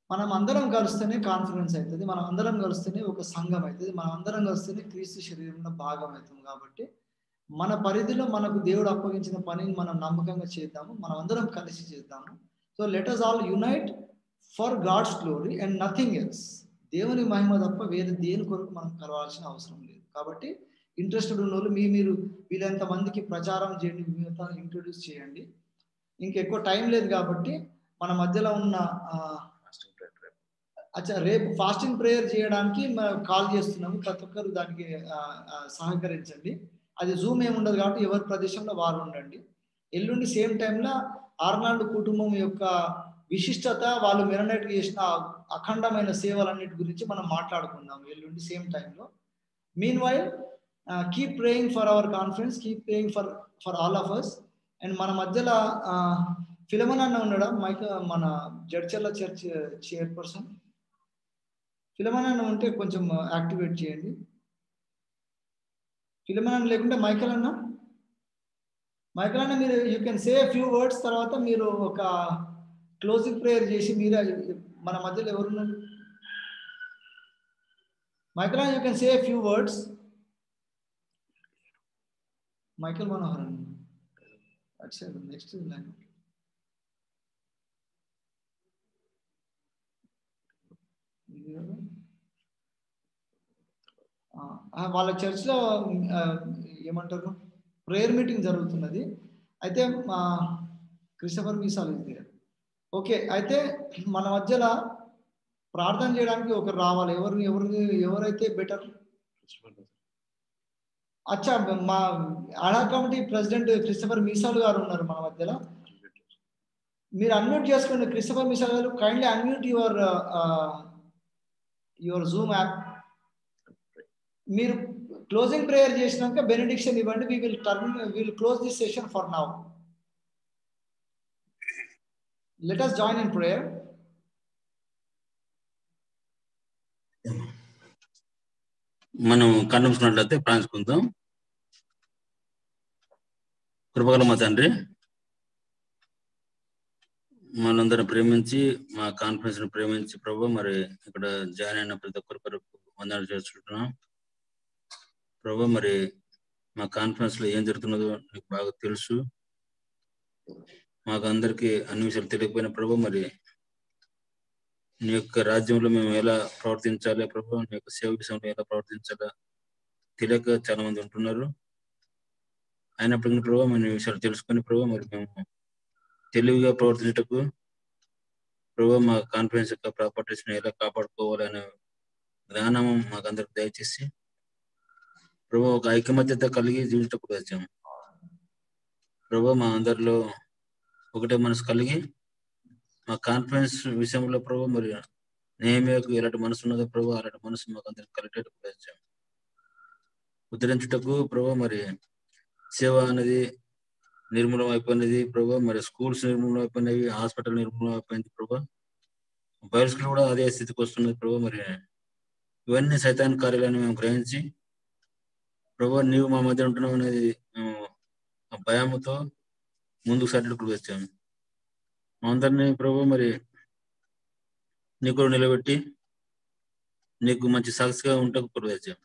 మనం అందరం కలుస్తేనే కాన్ఫరెన్స్ అవుతుంది, మనం అందరం కలిస్తేనే ఒక సంఘం అవుతుంది, మనం అందరం కలిస్తేనే క్రీస్తు శరీరంలో భాగం అవుతుంది. కాబట్టి మన పరిధిలో మనకు దేవుడు అప్పగించిన పనిని మనం నమ్మకంగా చేద్దాము, మనం అందరం కలిసి చేద్దాము. So let us all unite for God's glory and nothing else. దేవుని మహిమ తప్ప వేరే దేని కొరకు మనం కలవాల్సిన అవసరం లేదు. కాబట్టి ఇంట్రెస్టెడ్ ఉన్న వాళ్ళు మీరు వీళ్ళంత మందికి ప్రచారం చేయండి, మిగతా ఇంట్రొడ్యూస్ చేయండి. ఇంకెక్కువ టైం లేదు కాబట్టి మన మధ్యలో ఉన్న రేపు ఫాస్టింగ్ ప్రేయర్ చేయడానికి కాల్ చేస్తున్నాము. ప్రతి ఒక్కరు దానికి సహకరించండి. అది జూమ్ ఏమి ఉండదు కాబట్టి ఎవరి ప్రదేశంలో వారు ఉండండి. ఎల్లుండి సేమ్ టైంలో ఆర్నాల్డ్ కుటుంబం యొక్క విశిష్టత, వాళ్ళు మెరనేట్ చేసిన అఖండమైన సేవలన్నిటి గురించి మనం మాట్లాడుకుందాం ఎల్లుండి సేమ్ టైంలో. Meanwhile keep praying for our conference, keep praying for all of us. And మన మధ్యలో ఫిలమన్ అన్న ఉన్నాడా మన జడ్చర్ల చర్చ్ చైర్పర్సన్? ఫిలమన్ అన్న ఉంటే కొంచెం యాక్టివేట్ చేయండి. ఫిలమన్ అన్న లేకుంటే మైకల్ అన్న మీరు you can say few words, తర్వాత మీరు ఒక క్లోజింగ్ ప్రేయర్ చేసి మీరే. మన మధ్యలో ఎవరున్నారు? మైకల్ అన్న, you can say few words. Michael Manohar అన్న నెక్స్ట్ లైన్. వాళ్ళ చర్చ్లో ఏమంటారు, ప్రేయర్ మీటింగ్ జరుగుతున్నది. అయితే మా క్రిస్టఫర్ మీసాల్ ఇది. ఓకే, అయితే మన మధ్యలో ప్రార్థన చేయడానికి ఒకరు రావాలి. ఎవరైతే బెటర్? అచ్చా, మా ఆడా కమిటీ ప్రెసిడెంట్ క్రిస్టఫర్ మీసాల్ గారు ఉన్నారు మన మధ్యలో. మీరు అన్మ్యూట్ చేసుకోండి. క్రిస్టఫర్ మీసాల్ గారు, kindly unmute your Zoom app. మీరు క్లోజింగ్ ప్రేయర్ చేసినాక బెనెడిక్షన్ ఇవ్వండి. We will close this session for now. Let us join in prayer. మనం కన్ను మూసుకున్నట్లయితే ప్రార్థించుకుందాం. కృపగల మా తండ్రి, మనందరం ప్రేమించి మా కాన్ఫరెన్స్ ను ప్రేమించి ప్రభు మరి ఇక్కడ జాయిన్ అయిన ప్రతి ఒక్కరి కొరకు వందనాలు చేస్తున్నాం ప్రభు. మరి మా కాన్ఫరెన్స్ లో ఏం జరుగుతున్నదో నీకు బాగా తెలుసు. మాకు అందరికీ అన్ని విషయాలు తెలియకపోయిన ప్రభు, మరి నీ యొక్క రాజ్యంలో మేము ఎలా ప్రవర్తించాలి ప్రభు, నీ యొక్క సేవ విషయంలో ఎలా ప్రవర్తించాలా తెలియక చాలా మంది ఉంటున్నారు. అయినప్పటికీ ప్రభు మన విషయాలు తెలుసుకొని ప్రభు మరి మేము తెలివిగా ప్రవర్తించటకు ప్రభు మా కాన్ఫిడెన్స్ యొక్క ప్రాపర్టీస్ ని ఎలా కాపాడుకోవాలనే జ్ఞానం మాకు అందరికి దయచేసి ప్రభు ఒక ఐకమత్యత కలిగి జీవించటకు వచ్చాము ప్రభు. మా అందరిలో ఒకటే మనసు కలిగి మా కాన్ఫిడెన్స్ విషయంలో ప్రభు మరి నేమేకు ఎలాంటి మనసు ఉన్నదో ప్రభు అలాంటి మనసు మాకు అందరికి కలిగేటకు వచ్చాము. ఉద్ధరించుటకు ప్రభు మరి సేవ అనేది నిర్మూలం అయిపోయినది ప్రభు. మరి స్కూల్స్ నిర్మూలం అయిపోయినవి, హాస్పిటల్ నిర్మూలం అయిపోయింది ప్రభు. బయలుస్కూల్ కూడా అదే స్థితికి వస్తున్నది ప్రభు. మరి ఇవన్నీ సైతాన్ కార్యాలను మేము గ్రహించి ప్రభు నీవు మా మధ్య ఉంటున్నావు అనేది మేము భయముతో ముందుకు సాటికి వచ్చాము. మా అందరినీ ప్రభు మరి నీకు నిలబెట్టి నీకు మంచి సాక్షిగా ఉంటకు కొరకు వచ్చాము.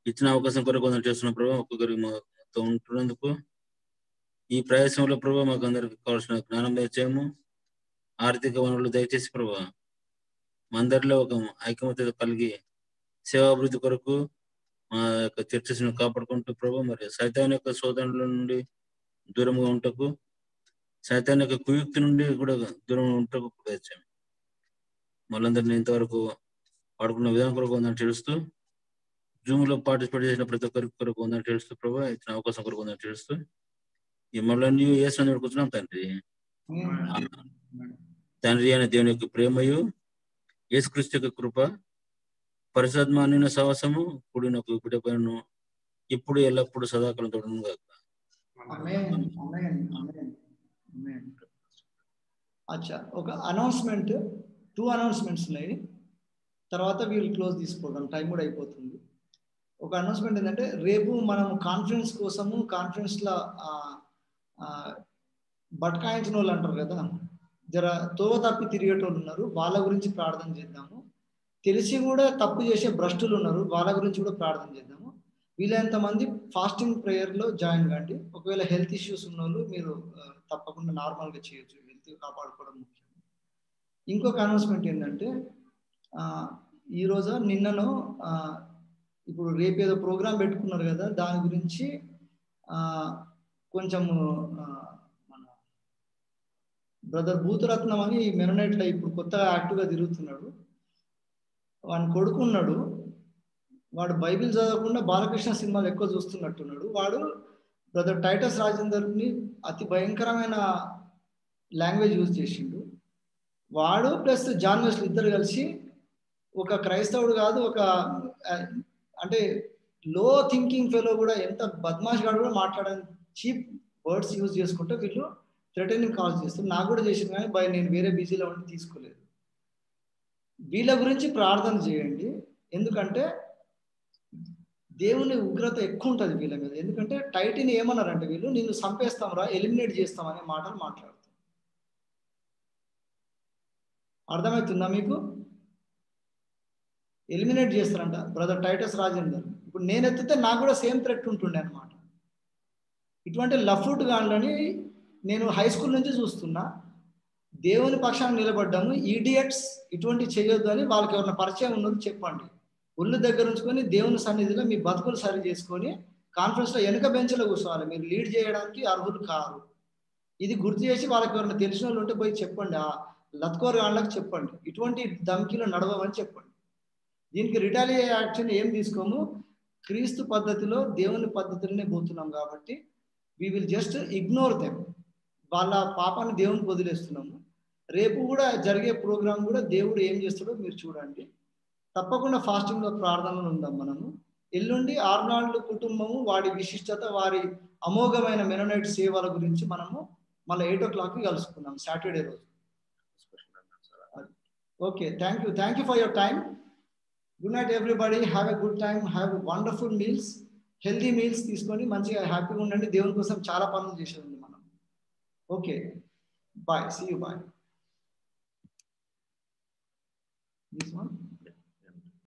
ఇచ్చిన అవకాశం కొరకు కొందరు చేస్తున్న ప్రభు, ఒక్కొక్కరికి మాతో ఉంటున్నందుకు ఈ ప్రయాసంలో ప్రభు మాకు అందరికి కావాల్సిన జ్ఞానం దయచేయము, ఆర్థిక వనరులు దయచేసి ప్రభు మా అందరిలో ఒక ఐకమత్యత కలిగి సేవాభివృద్ధి కొరకు మా యొక్క చర్చస్ ను కాపాడుకుంటూ ప్రభు మరి సైతాన్ యొక్క శోధనల నుండి దూరంగా ఉంటకు, సైతాన్ యొక్క కుయుక్తి నుండి కూడా దూరంగా ఉంటకు వచ్చాము. మళ్ళందరినీ ఇంతవరకు వాడుకున్న విధానం కొరకు ఉందని తెలుస్తూ, జూమ్ లో పార్టిసిపేట్ చేసిన ప్రతి ఒక్కరికి కొరకు ఉందని తెలుస్తూ ప్రభు ఇచ్చిన అవకాశం కొరకు ఉందని తెలుస్తూ ఈ మళ్ళీ యేసు కూర్చున్నాం తండ్రి. తండ్రి అయిన దేవుని యొక్క ప్రేమయు, యేసుక్రీస్తు యొక్క కృప, పరిశుద్ధాత్మ సహవాసము కూడిన బిడ్డపైన ఇప్పుడు ఎల్లప్పుడు సదాకాలం తోడును గాక. అచ్చా, ఒక అనౌన్స్మెంట్, 2 అనౌన్స్మెంట్స్ ఉన్నాయి. తర్వాత వీళ్ళు క్లోజ్ తీసుకోవడం, టైం కూడా అయిపోతుంది. ఒక అనౌన్స్మెంట్ ఏంటంటే, రేపు మనం కాన్ఫరెన్స్ కోసము కాన్ఫరెన్స్లో బట్కాయించిన వాళ్ళు అంటారు కదా, జర తోవ తప్పి తిరిగేటోళ్ళు ఉన్నారు, వాళ్ళ గురించి ప్రార్థన చేద్దాము. తెలిసి కూడా తప్పు చేసే భ్రష్టులు ఉన్నారు, వాళ్ళ గురించి కూడా ప్రార్థన చేద్దాము. వీలైనంత మంది ఫాస్టింగ్ ప్రేయర్లో జాయిన్ కండి. ఒకవేళ హెల్త్ ఇష్యూస్ ఉన్న వాళ్ళు మీరు తప్పకుండా నార్మల్గా చేయొచ్చు, హెల్త్ కాపాడుకోవడం ముఖ్యం. ఇంకొక అనౌన్స్మెంట్ ఏంటంటే, ఈరోజు నిన్నను ఇప్పుడు రేపు ఏదో ప్రోగ్రామ్ పెట్టుకున్నారు కదా, దాని గురించి కొంచెము మన బ్రదర్ భూతరత్నం అని మెననైట్లో ఇప్పుడు కొత్తగా యాక్టివ్గా తిరుగుతున్నాడు. వాని కొడుకున్నాడు, వాడు బైబిల్ చదవకుండా బాలకృష్ణ సినిమాలు ఎక్కువ చూస్తున్నట్టున్నాడు. వాడు బ్రదర్ టైటస్ రాజేందర్ని అతి భయంకరమైన లాంగ్వేజ్ యూజ్ చేసిండు. వాడు ప్లస్ జాన్ వెస్లీ ఇద్దరు కలిసి ఒక క్రైస్తవుడు కాదు, ఒక అంటే లో థింకింగ్ ఫెలో కూడా, ఎంత బద్మాష్ గాడు కూడా మాట్లాడని చీప్ వర్డ్స్ యూజ్ చేసుకుంటే వీళ్ళు థ్రెటనింగ్ కాల్స్ చేస్తారు. నాకు కూడా చేసింది కానీ నేను వేరే బిజీలో ఉండి తీసుకోలేదు. వీళ్ళ గురించి ప్రార్థన చేయండి, ఎందుకంటే దేవుని ఉగ్రత ఎక్కువ ఉంటుంది వీళ్ళ మీద. ఎందుకంటే టైటిని ఏమన్నారంటే వీళ్ళు నిన్ను చంపేస్తాం రా, ఎలిమినేట్ చేస్తాం అనే మాటలు మాట్లాడుతారు. అర్థమవుతుందా మీకు? ఎలిమినేట్ చేస్తారంట బ్రదర్ టైటస్ రాజేందర్. ఇప్పుడు నేను ఎత్తితే నాకు కూడా సేమ్ థ్రెట్ ఉంటుండే అనమాట. ఇటువంటి లఫ్ట్ గాన్లని నేను హై స్కూల్ నుంచి చూస్తున్నా. దేవుని పక్షాన్ని నిలబడ్డాము, ఈడియట్స్ ఇటువంటి చేయొద్దు అని వాళ్ళకి ఎవరైనా పరిచయం ఉన్నది చెప్పండి. ఒళ్ళు దగ్గర ఉంచుకొని దేవుని సన్నిధిలో మీ బతుకులు సరి చేసుకొని కాన్ఫరెన్స్లో వెనుక బెంచ్లో కూర్చోవాలి. మీరు లీడ్ చేయడానికి అర్హులు కారు. ఇది గుర్తు చేసి వాళ్ళకి ఎవరైనా తెలిసిన వాళ్ళు ఉంటే పోయి చెప్పండి, ఆ లత్కోర్ గాన్లకు చెప్పండి, ఇటువంటి ధమ్కీలు నడవమని చెప్పండి. దీనికి రిటాలియేట్ యాక్షన్ ఏం తీసుకోము, క్రీస్తు పద్ధతిలో దేవుని పద్ధతిలోనే పోతున్నాం కాబట్టి we will just ignore them. వాళ్ళ పాపాన్ని దేవునికి వదిలేస్తున్నాము. రేపు కూడా జరిగే ప్రోగ్రాం కూడా దేవుడు ఏం చేస్తాడో మీరు చూడండి. తప్పకుండా ఫాస్టింగ్లో ప్రార్థనలు ఉందాం మనము. ఎల్లుండి ఆర్నాల్డ్ కుటుంబము, వాడి విశిష్టత, వారి అమోఘమైన మెననైట్ సేవల గురించి మనము మళ్ళీ 8 o'clock కలుసుకుందాం సాటర్డే రోజు. Okay, thank you for your time. Good night everybody, have a good time, have wonderful meals, healthy meals తీసుకొని మంచిగా హ్యాపీగా ఉండండి. దేవుని కోసం చాలా పనులు చేసేది మనం. Okay, bye, see you, bye. This one.